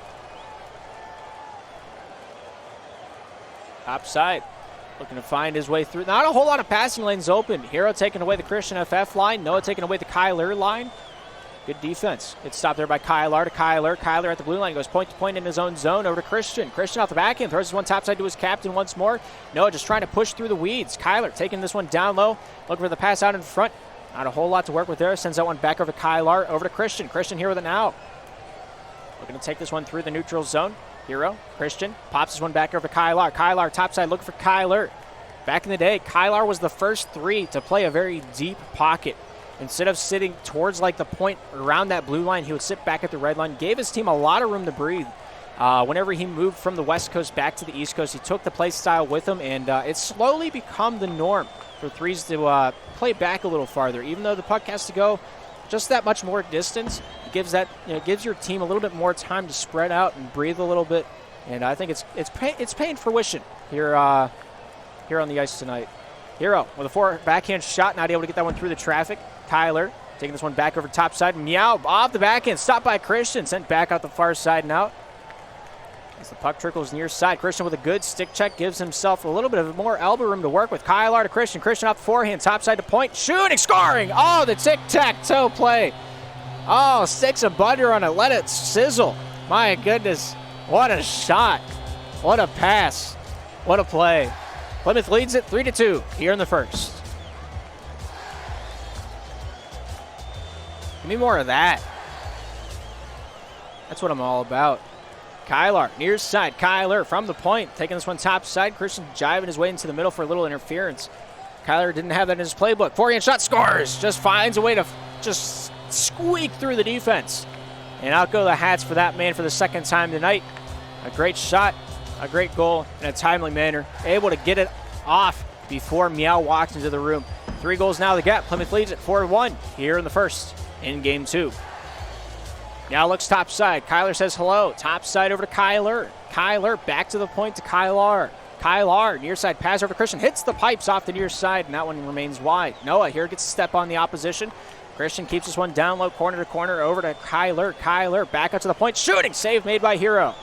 Top side, looking to find his way through. Not a whole lot of passing lanes open. Hero taking away the Christian FF line. Noah taking away the Kyler line. Good defense. Good stop there by Kylar to Kyler. Kyler at the blue line goes point to point in his own zone over to Christian. Christian off the backhand throws this one topside to his captain once more. Noah just trying to push through the weeds. Kyler taking this one down low, looking for the pass out in front. Not a whole lot to work with there. Sends that one back over to Kylar, over to Christian. Christian here with it now. Looking to take this one through the neutral zone. Hero, Christian, pops this one back over to Kylar. Kylar topside looking for Kyler. Back in the day, Kylar was the first three to play a very deep pocket. Instead of sitting towards like the point around that blue line, he would sit back at the red line. Gave his team a lot of room to breathe. Whenever he moved from the West Coast back to the East Coast, he took the play style with him, and it's slowly become the norm for threes to play back a little farther. Even though the puck has to go just that much more distance, it gives your team a little bit more time to spread out and breathe a little bit. And I think it's paying fruition here on the ice tonight. Hero with a forward backhand shot, not able to get that one through the traffic. Kyler taking this one back over top side. Meow off the backhand, stopped by Christian, sent back out the far side and out. As the puck trickles near side, Christian with a good stick check gives himself a little bit of more elbow room to work with. Kyler to Christian. Christian off the forehand, top side to point, shooting, scoring. Oh, the tic-tac-toe play. Oh, sticks a butter on it, let it sizzle. My goodness, what a shot. What a pass. What a play. Plymouth leads it 3-2 here in the first. Give me more of that. That's what I'm all about. Kylar, near side. Kyler from the point, taking this one top side. Christian jiving his way into the middle for a little interference. Kyler didn't have that in his playbook. Forehand shot, scores. Just finds a way to just squeak through the defense. And out go the Hats for that man for the second time tonight. A great shot, a great goal in a timely manner. Able to get it off before Meow walks into the room. 3 goals now the gap. Plymouth leads it 4-1 here in the first in game 2. Now looks top side. Kyler says hello. Top side over to Kyler. Kyler back to the point to Kylar. Kylar, near side pass over to Christian. Hits the pipes off the near side, and that one remains wide. Noah here gets a step on the opposition. Christian keeps this one down low, corner to corner, over to Kyler. Kyler back up to the point. Shooting save made by Hero.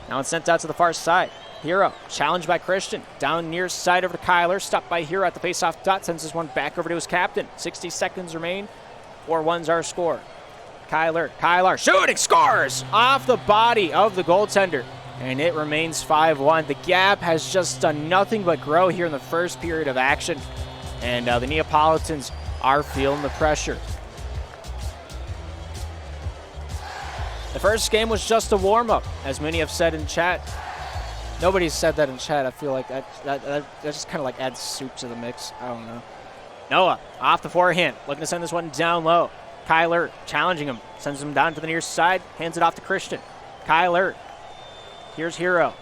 Now it's sent out to the far side. Hero challenged by Christian. Down near side over to Kyler. Stopped by Hero at the face-off dot. Sends this one back over to his captain. 60 seconds remain. 4-1's our score. Kyler shooting, scores off the body of the goaltender, and it remains 5-1. The gap has just done nothing but grow here in the first period of action, and the Neapolitans are feeling the pressure. The first game was just a warm-up, as many have said in chat. Nobody's said that in chat. I feel like that just kind of like adds soup to the mix. I don't know. Noah off the forehand, looking to send this one down low. Kyler challenging him, sends him down to the near side, hands it off to Christian. Kyler, here's Hero.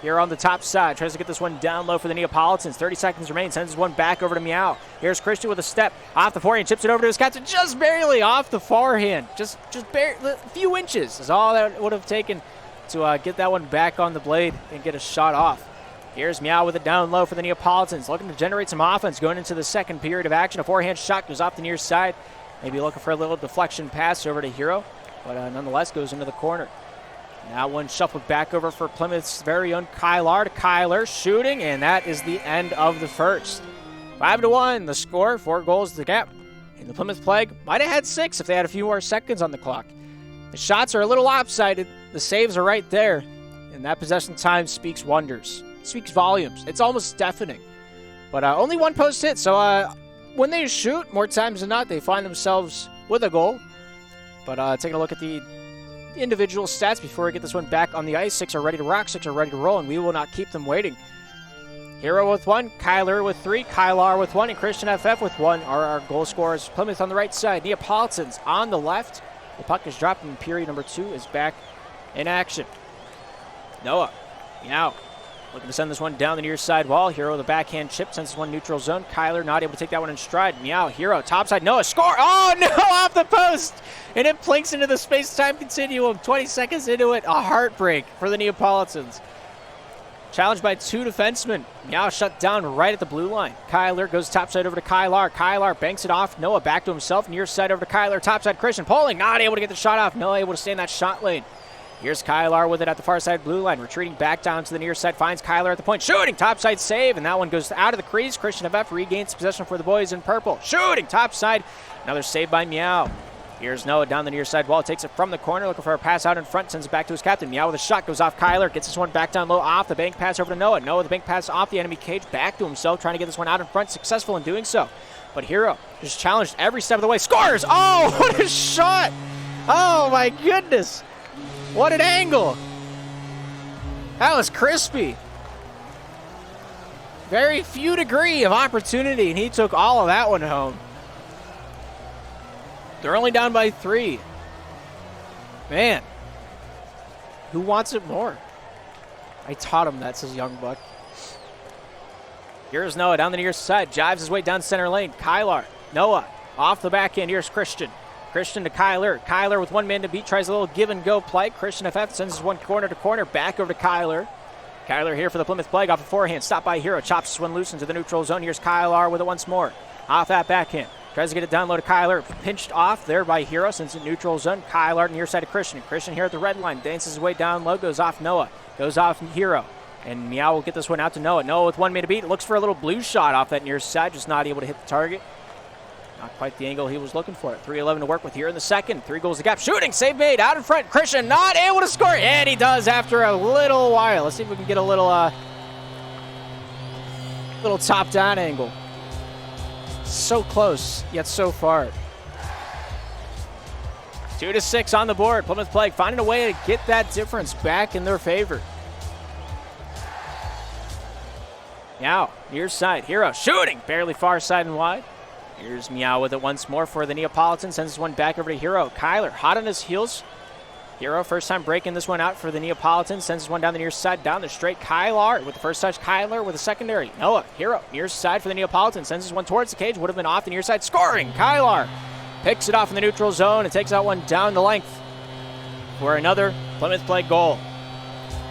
Hero on the top side, tries to get this one down low for the Neapolitans. 30 seconds remain, sends this one back over to Meow. Here's Christian with a step, off the forehand, chips it over to his captain, just barely off the forehand. Just barely, a few inches is all that would have taken to get that one back on the blade and get a shot off. Here's Meow with it down low for the Neapolitans, looking to generate some offense going into the second period of action. A forehand shot goes off the near side. Maybe looking for a little deflection pass over to Hero, but nonetheless goes into the corner. Now one shuffled back over for Plymouth's very own Kylar to Kyler, shooting, and that is the end of the first. 5-1, the score, 4 goals to the gap. And the Plymouth Plague might have had 6 if they had a few more seconds on the clock. The shots are a little lopsided, the saves are right there, and that possession time speaks wonders, speaks volumes. It's almost deafening. But only one post hit, so when they shoot, more times than not, they find themselves with a goal. But taking a look at the individual stats before we get this one back on the ice. 6 are ready to rock, 6 are ready to roll, and we will not keep them waiting. Hero with 1, Kyler with 3, Kylar with 1, and Christian FF with 1 are our goal scorers. Plymouth on the right side, Neapolitans on the left. The puck is dropped, and period number 2 is back in action. Noah, now looking to send this one down the near side wall. Hero with a backhand chip, sends this one neutral zone. Kyler not able to take that one in stride. Meow, Hero, topside, Noah, score! Oh no, off the post! And it plinks into the space-time continuum. 20 seconds into it, a heartbreak for the Neapolitans. Challenged by 2 defensemen. Meow shut down right at the blue line. Kyler goes topside over to Kylar. Kylar banks it off. Noah back to himself. Near side over to Kyler. Topside Christian. Poling not able to get the shot off. Noah able to stay in that shot lane. Here's Kylar with it at the far side blue line. Retreating back down to the near side. Finds Kyler at the point. Shooting. Topside save. And that one goes out of the crease. Christian FF regains possession for the boys in purple. Shooting. Topside. Another save by Meow. Here's Noah down the near side wall. Takes it from the corner. Looking for a pass out in front. Sends it back to his captain. Meow with a shot. Goes off Kyler. Gets this one back down low off the bank pass over to Noah. Noah the bank pass off the enemy cage. Back to himself. Trying to get this one out in front. Successful in doing so. But Hero just challenged every step of the way. Scores! Oh, what a shot! Oh, my goodness. What an angle. That was crispy. Very few degree of opportunity, and he took all of that one home. They're only down by 3. Man, who wants it more? I taught him that, says Young Buck. Here's Noah down the near side. Jives his way down center lane. Kylar, Noah, off the back end. Here's Christian. Christian to Kyler. Kyler with 1 man to beat. Tries a little give-and-go play. Christian FF sends his one corner to corner. Back over to Kyler. Kyler here for the Plymouth Plague off a forehand. Stopped by Hero. Chops this one loose into the neutral zone. Here's Kylar with it once more. Off that backhand. Tries to get it down low to Kyler. Pinched off there by Hero since in neutral zone. Kyler near side of Christian. Christian here at the red line. Dances his way down low. Goes off Noah. Goes off Hero. And Meow will get this one out to Noah. Noah with 1 man to beat. Looks for a little blue shot off that near side. Just not able to hit the target. Not quite the angle he was looking for. 3:11 to work with here in the second. 3 goals to gap. Shooting. Save made. Out in front. Christian not able to score. And he does after a little while. Let's see if we can get a little top-down angle. So close, yet so far. 2-6 on the board. Plymouth Plague finding a way to get that difference back in their favor. Now, near side. Hero shooting. Barely far side and wide. Here's Meow with it once more for the Neapolitans. Sends this one back over to Hero. Kyler hot on his heels. Hero first time breaking this one out for the Neapolitans. Sends this one down the near side, down the straight. Kylar with the first touch. Kyler with a secondary. Noah, Hero, near side for the Neapolitans. Sends this one towards the cage. Would have been off the near side. Scoring. Kylar picks it off in the neutral zone and takes that one down the length for another Plymouth Plague goal.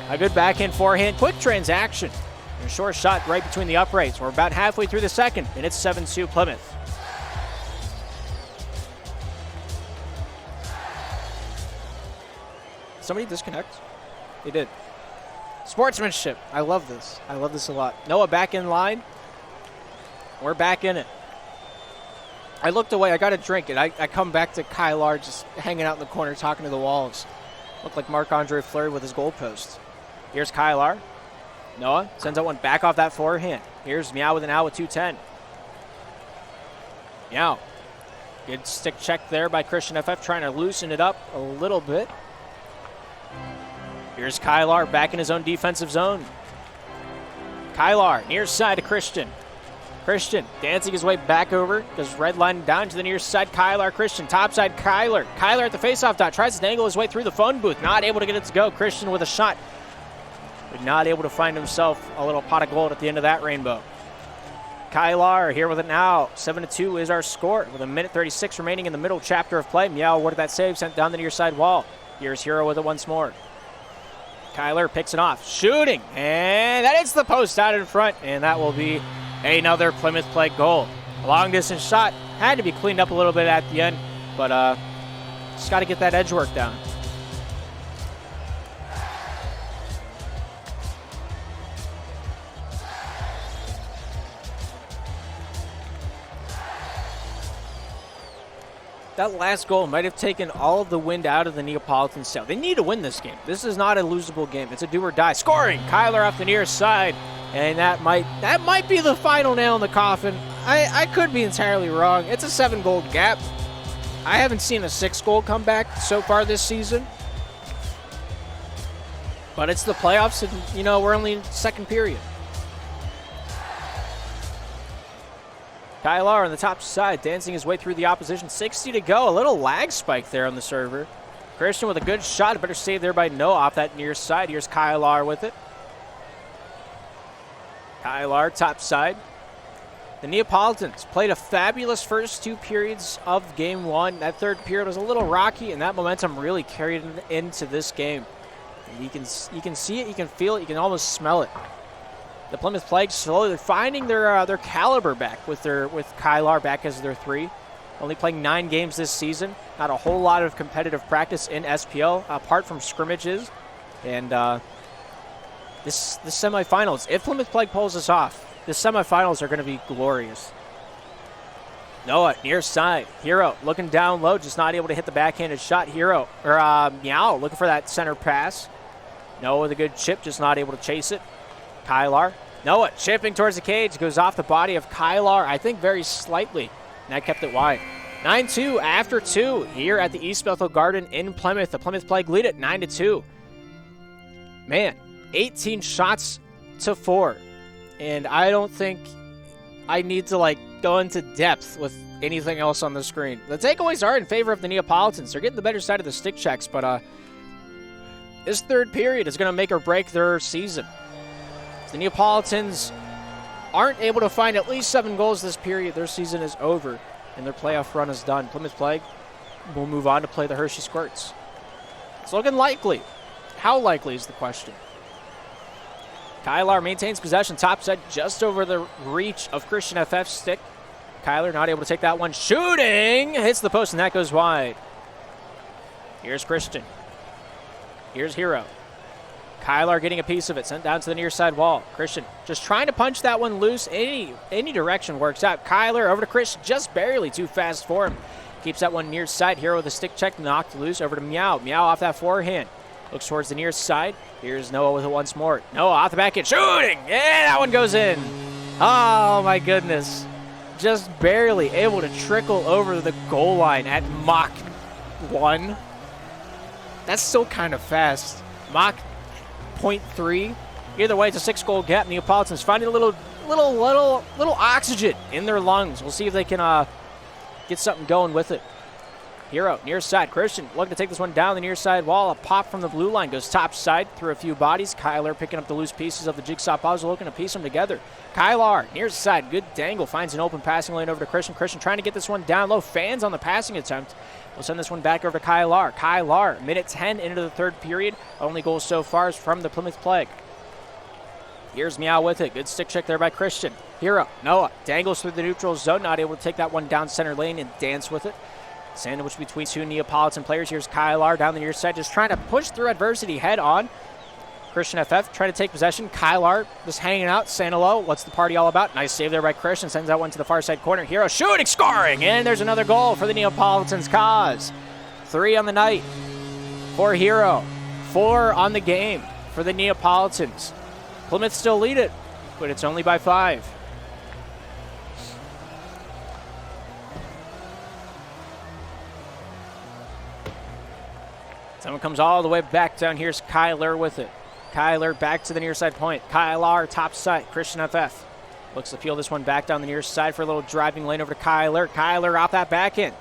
A good backhand, forehand, quick transaction. And a short shot right between the uprights. We're about halfway through the second, and it's 7-2 Plymouth. Somebody disconnect? They did. Sportsmanship. I love this. I love this a lot. Noah back in line. We're back in it. I looked away. I got a drink, and I come back to Kylar just hanging out in the corner talking to the walls. Looked like Marc-Andre Fleury with his goalpost. Here's Kylar. Noah sends that one back off that forehand. Here's Meow with an out with 2:10. Meow. Good stick check there by Christian FF, trying to loosen it up a little bit. Here's Kylar back in his own defensive zone. Kylar, near side to Christian. Christian dancing his way back over. Goes red line down to the near side. Kylar, Christian, top side Kylar. Kylar at the faceoff dot. Tries to dangle his way through the phone booth. Not able to get it to go. Christian with a shot. But not able to find himself a little pot of gold at the end of that rainbow. Kylar here with it now. 7-2 is our score with 1:36 remaining in the middle chapter of play. Meow awarded that save, sent down the near side wall. Here's Hero with it once more. Kyler picks it off. Shooting. And that hits the post out in front. And that will be another Plymouth Plague goal. A long distance shot. Had to be cleaned up a little bit at the end. But just got to get that edge work down. That last goal might have taken all of the wind out of the Neapolitan sail. They need to win this game. This is not a losable game. It's a do or die. Scoring! Kyler off the near side. And that might be the final nail in the coffin. I could be entirely wrong. It's a 7-goal gap. I haven't seen a 6-goal comeback so far this season. But it's the playoffs, and, we're only in second period. Kylar on the top side, dancing his way through the opposition. 60 to go. A little lag spike there on the server. Christian with a good shot. A better save there by Noah off that near side. Here's Kylar with it. Kylar, top side. The Neapolitans played a fabulous first 2 periods of game 1. That third period was a little rocky, and that momentum really carried into this game. You can see it, you can feel it, you can almost smell it. The Plymouth Plague slowly finding their caliber back with Kylar back as their 3. Only playing 9 games this season. Not a whole lot of competitive practice in SPL apart from scrimmages. And this semifinals, if Plymouth Plague pulls this off, the semifinals are going to be glorious. Noah, near side. Hero looking down low, just not able to hit the backhanded shot. Meow looking for that center pass. Noah with a good chip, just not able to chase it. Kylar. Noah chipping towards the cage, goes off the body of Kylar, I think very slightly. And that kept it wide. 9-2 after 2 here at the East Bethel Garden in Plymouth. The Plymouth Plague lead it 9-2. Man, 18 shots to 4. And I don't think I need to go into depth with anything else on the screen. The takeaways are in favor of the Neapolitans. They're getting the better side of the stick checks, but this third period is going to make or break their season. If the Neapolitans aren't able to find at least 7 goals this period, their season is over and their playoff run is done. Plymouth Plague will move on to play the Hershey Squirts. It's looking likely. How likely is the question? Kylar maintains possession, top side, just over the reach of Christian FF's stick. Kylar not able to take that one. Shooting! Hits the post, and that goes wide. Here's Christian. Here's Hero. Kylar getting a piece of it, sent down to the near side wall. Christian just trying to punch that one loose. Any direction works out. Kylar over to Christian, just barely too fast for him. Keeps that one near side. Hero with a stick check, knocked loose over to Meow. Meow off that forehand. Looks towards the near side. Here's Noah with it once more. Noah off the back end, shooting! Yeah, that one goes in. Oh, my goodness. Just barely able to trickle over the goal line at Mach 1. That's still kind of fast. Mach 0.3. Either way, it's a 6-goal gap. Neapolitans finding a little oxygen in their lungs. We'll see if they can get something going with it. Hero, near side. Christian looking to take this one down the near side wall. A pop from the blue line goes top side through a few bodies. Kylar picking up the loose pieces of the jigsaw puzzle, looking to piece them together. Kylar, near side. Good dangle. Finds an open passing lane over to Christian. Christian trying to get this one down low. Fans on the passing attempt. We'll send this one back over to Kylar. Kylar, minute 10 into the third period. Only goal so far is from the Plymouth Plague. Here's Meow with it. Good stick check there by Christian. Hero, Noah, dangles through the neutral zone. Not able to take that one down center lane and dance with it. Sandwich between 2 Neapolitan players. Here's Kylar down the near side, just trying to push through adversity head on. Christian FF trying to take possession. Kylar just hanging out, saying hello. What's the party all about? Nice save there by Christian. Sends that one to the far side corner. Hero shooting, scoring, and there's another goal for the Neapolitans' cause. 3 on the night for Hero. 4 on the game for the Neapolitans. Plymouth still lead it, but it's only by 5. Someone comes all the way back down. Here's Kylar with it. Kylar back to the near side point. Kylar top side. Christian FF looks to peel this one back down the near side for a little driving lane over to Kylar. Kylar off that back end.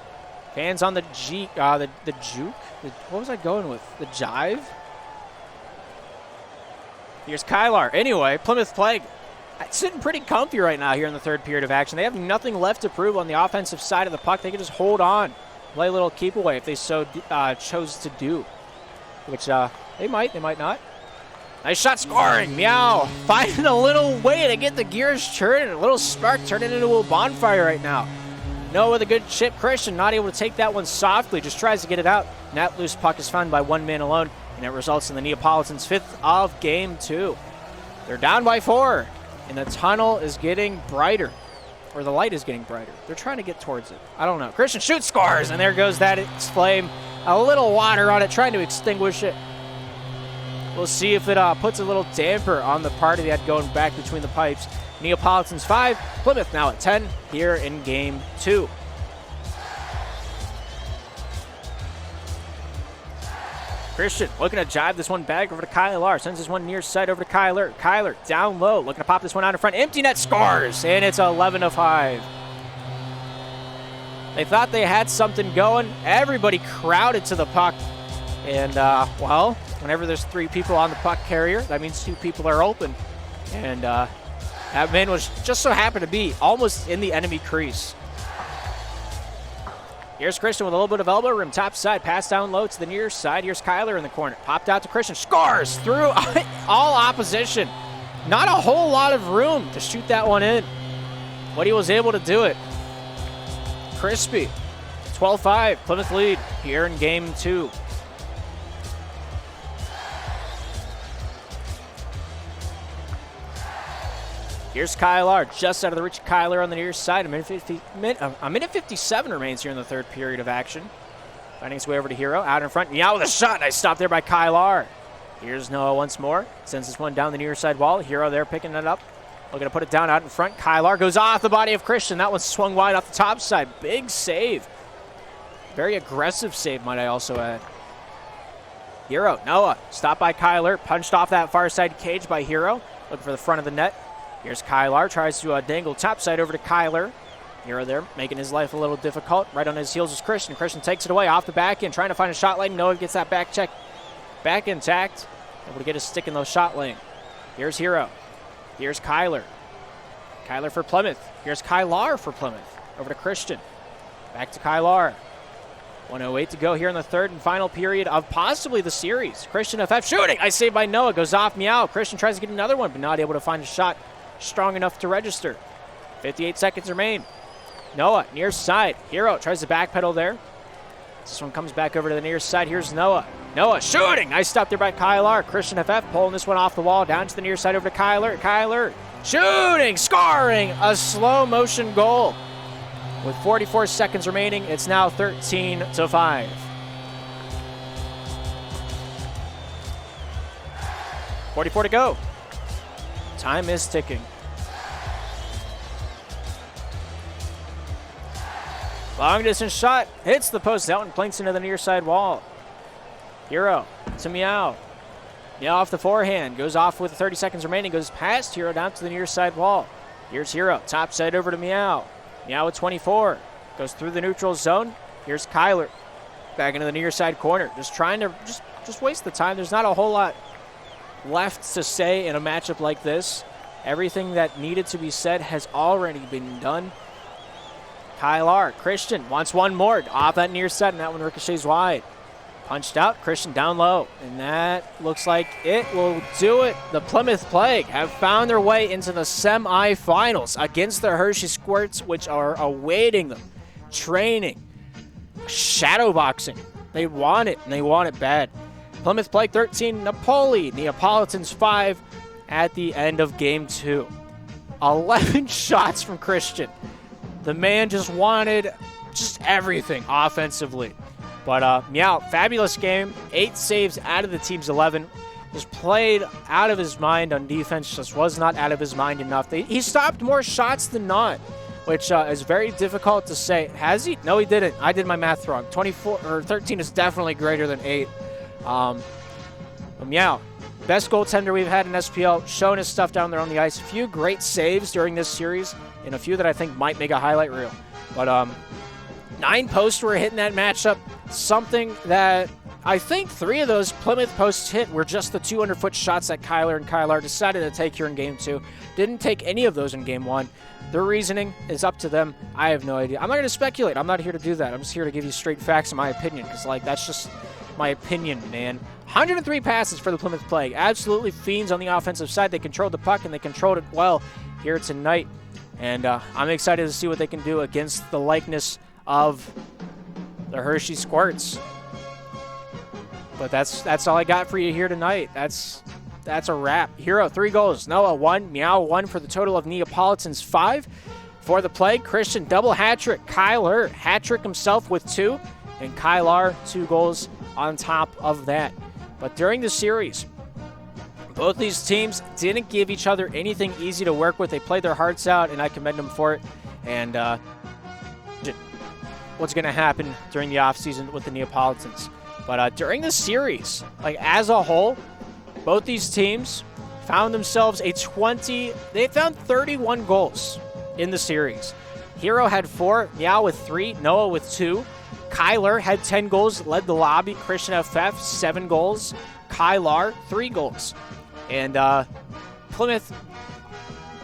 Hands on the juke. What was I going with? The jive? Here's Kylar. Anyway, Plymouth Plague sitting pretty comfy right now here in the third period of action. They have nothing left to prove on the offensive side of the puck. They can just hold on, play a little keep away if they so chose to do, which they might not. Nice shot, scoring. Meow finding a little way to get the gears turning, a little spark turning into a bonfire right now. Noah with a good chip. Christian not able to take that one softly, just tries to get it out. And that loose puck is found by one man alone, and it results in the Neapolitans' 5th of game 2. They're down by 4, and the tunnel is getting brighter, or the light is getting brighter. They're trying to get towards it. I don't know. Christian shoots, scores, and there goes that flame. A little water on it, trying to extinguish it. We'll see if it puts a little damper on the party they had going back between the pipes. Neapolitans 5, Plymouth now at 10 here in game 2. Christian looking to jive this one back over to Kylar. Sends this one near side over to Kylar. Kylar down low, looking to pop this one out in front. Empty net, scores, and it's 11-5. They thought they had something going. Everybody crowded to the puck. And, well, whenever there's 3 people on the puck carrier, that means 2 people are open. And that man was just so happened to be almost in the enemy crease. Here's Christian with a little bit of elbow room. Top side, pass down low to the near side. Here's Kyler in the corner. Popped out to Christian. Scores through all opposition. Not a whole lot of room to shoot that one in, but he was able to do it. Crispy. 12-5. Plymouth lead here in game 2. Here's Kyler, just out of the reach of Kyler on the near side. A minute 57 remains here in the third period of action. Finding his way over to Hero, out in front. Meow with a shot. Nice stop there by Kyler. Here's Noah once more. Sends this one down the near side wall. Hero there picking it up. Looking to put it down out in front. Kyler goes off the body of Christian. That one swung wide off the top side. Big save. Very aggressive save, might I also add. Hero, Noah, stopped by Kyler. Punched off that far side cage by Hero. Looking for the front of the net. Here's Kyler, tries to dangle topside over to Kyler. Hero there, making his life a little difficult. Right on his heels is Christian. Christian takes it away off the back end, trying to find a shot lane. Noah gets that back check back intact. Able to get a stick in the shot lane. Here's Hero. Here's Kyler. Kyler for Plymouth. Here's Kyler for Plymouth. Over to Christian. Back to Kyler. 1:08 to go here in the third and final period of possibly the series. Christian FF shooting. I saved by Noah. Goes off Meow. Christian tries to get another one, but not able to find a shot strong enough to register. 58 seconds remain. Noah, near side. Hero tries to backpedal there. This one comes back over to the near side. Here's Noah. Noah shooting. Nice stop there by Kyler. Christian FF pulling this one off the wall. Down to the near side over to Kyler. Kyler shooting, scoring a slow motion goal. With 44 seconds remaining, it's now 13-5. .44 to go. Time is ticking. Long distance shot hits the post out and planks into the near side wall. Hero to Meow. Meow off the forehand. Goes off with 30 seconds remaining. Goes past Hero down to the near side wall. Here's Hero. Top side over to Meow. Meow with 24. Goes through the neutral zone. Here's Kyler. Back into the near side corner. Just trying to just waste the time. There's not a whole lot left to say in a matchup like this. Everything that needed to be said has already been done. Kyler, Christian wants one more off that near side, and that one ricochets wide. Punched out, Christian down low, and that looks like it will do it. The Plymouth Plague have found their way into the semifinals against the Hershey Squirts, which are awaiting them. Training, shadowboxing. They want it, and they want it bad. Plymouth Plague 13, Napoli, Neapolitans 5 at the end of game 2. 11 shots from Christian. The man just wanted just everything offensively. But Meow, fabulous game. 8 saves out of the team's 11. Just played out of his mind on defense. Just was not out of his mind enough. He stopped more shots than not, which is very difficult to say. Has he? No, he didn't. I did my math wrong. 24 or 13 is definitely greater than 8. Meow, best goaltender we've had in SPL, showing his stuff down there on the ice. A few great saves during this series, and a few that I think might make a highlight reel. But 9 posts were hit in that matchup. Something that I think 3 of those Plymouth posts hit were just the 200-foot shots that Kyler and Kyler decided to take here in game 2. Didn't take any of those in game 1. Their reasoning is up to them. I have no idea. I'm not going to speculate. I'm not here to do that. I'm just here to give you straight facts in my opinion, because that's just my opinion, man. 103 passes for the Plymouth Plague. Absolutely fiends on the offensive side. They controlled the puck, and they controlled it well here tonight. And I'm excited to see what they can do against the likeness of the Hershey Squirts. But that's all I got for you here tonight. That's a wrap. Hero, 3 goals. Noah, 1. Meow, 1 for the total of Neapolitans 5. For the Plague, Christian, double hat-trick. Kyler, hat-trick himself with 2. And Kyler, 2 goals on top of that. But during the series, both these teams didn't give each other anything easy to work with. They played their hearts out, and I commend them for it. And what's going to happen during the offseason with the Neapolitans. But during the series, as a whole, both these teams found themselves they found 31 goals in the series. Hero had 4, Meow with 3, Noah with 2. Kyler had 10 goals, led the lobby. Christian FF, 7 goals. Kylar, 3 goals. And Plymouth,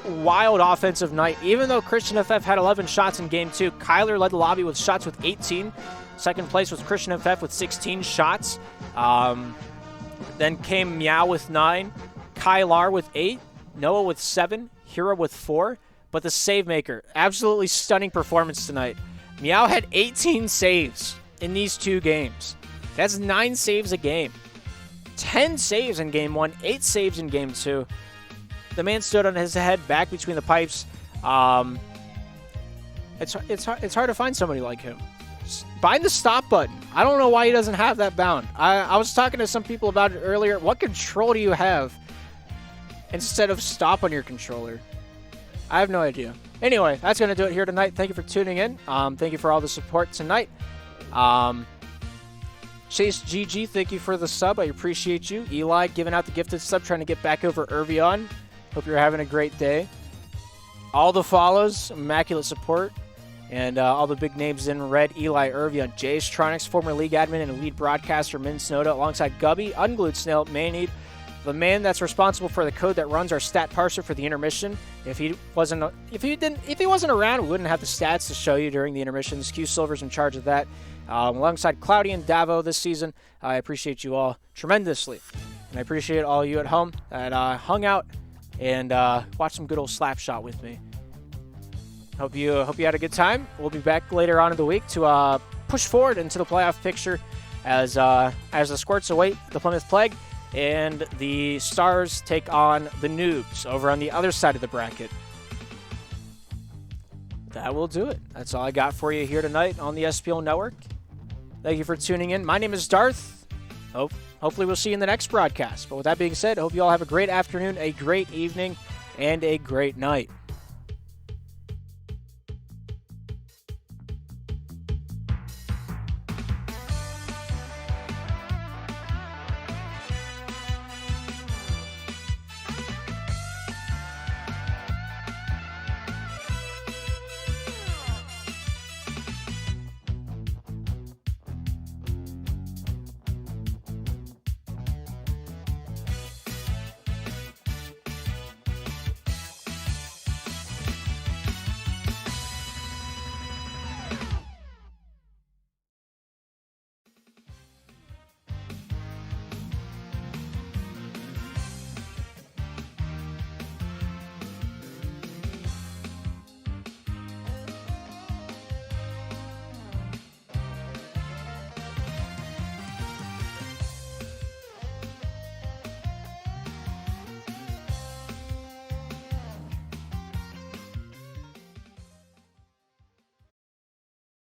wild offensive night. Even though Christian FF had 11 shots in Game 2, Kyler led the lobby with shots with 18. Second place was Christian FF with 16 shots. Then came Meow with 9, Kylar with 8, Noah with 7, Hero with 4. But the save maker, absolutely stunning performance tonight. Meow had 18 saves in these 2 games. That's 9 saves a game. 10 saves in Game 1, 8 saves in Game 2. The man stood on his head back between the pipes. It's hard to find somebody like him. Bind the stop button. I don't know why he doesn't have that bound. I was talking to some people about it earlier. What control do you have instead of stop on your controller? I have no idea. Anyway, that's going to do it here tonight. Thank you for tuning in. Thank you for all the support tonight. Chase GG, thank you for the sub. I appreciate you. Eli giving out the gifted sub, trying to get back over Irvion. Hope you're having a great day. All the follows, immaculate support. And all the big names in red: Eli Irvion, Jaystronics, former league admin and lead broadcaster Min Snowda, alongside Gubby, Unglued Snail, Mayneed, the man that's responsible for the code that runs our stat parser for the intermission. If he wasn't around, we wouldn't have the stats to show you during the intermissions. Q Silver's in charge of that. Alongside Cloudy and Davo this season. I appreciate you all tremendously. And I appreciate all you at home that hung out and watched some good old Slapshot with me. Hope you had a good time. We'll be back later on in the week to push forward into the playoff picture as the Squirts await the Plymouth Plague and the Stars take on the Noobs over on the other side of the bracket. That will do it. That's all I got for you here tonight on the SPL Network. Thank you for tuning in. My name is Darth. Hopefully we'll see you in the next broadcast. But with that being said, I hope you all have a great afternoon, a great evening, and a great night.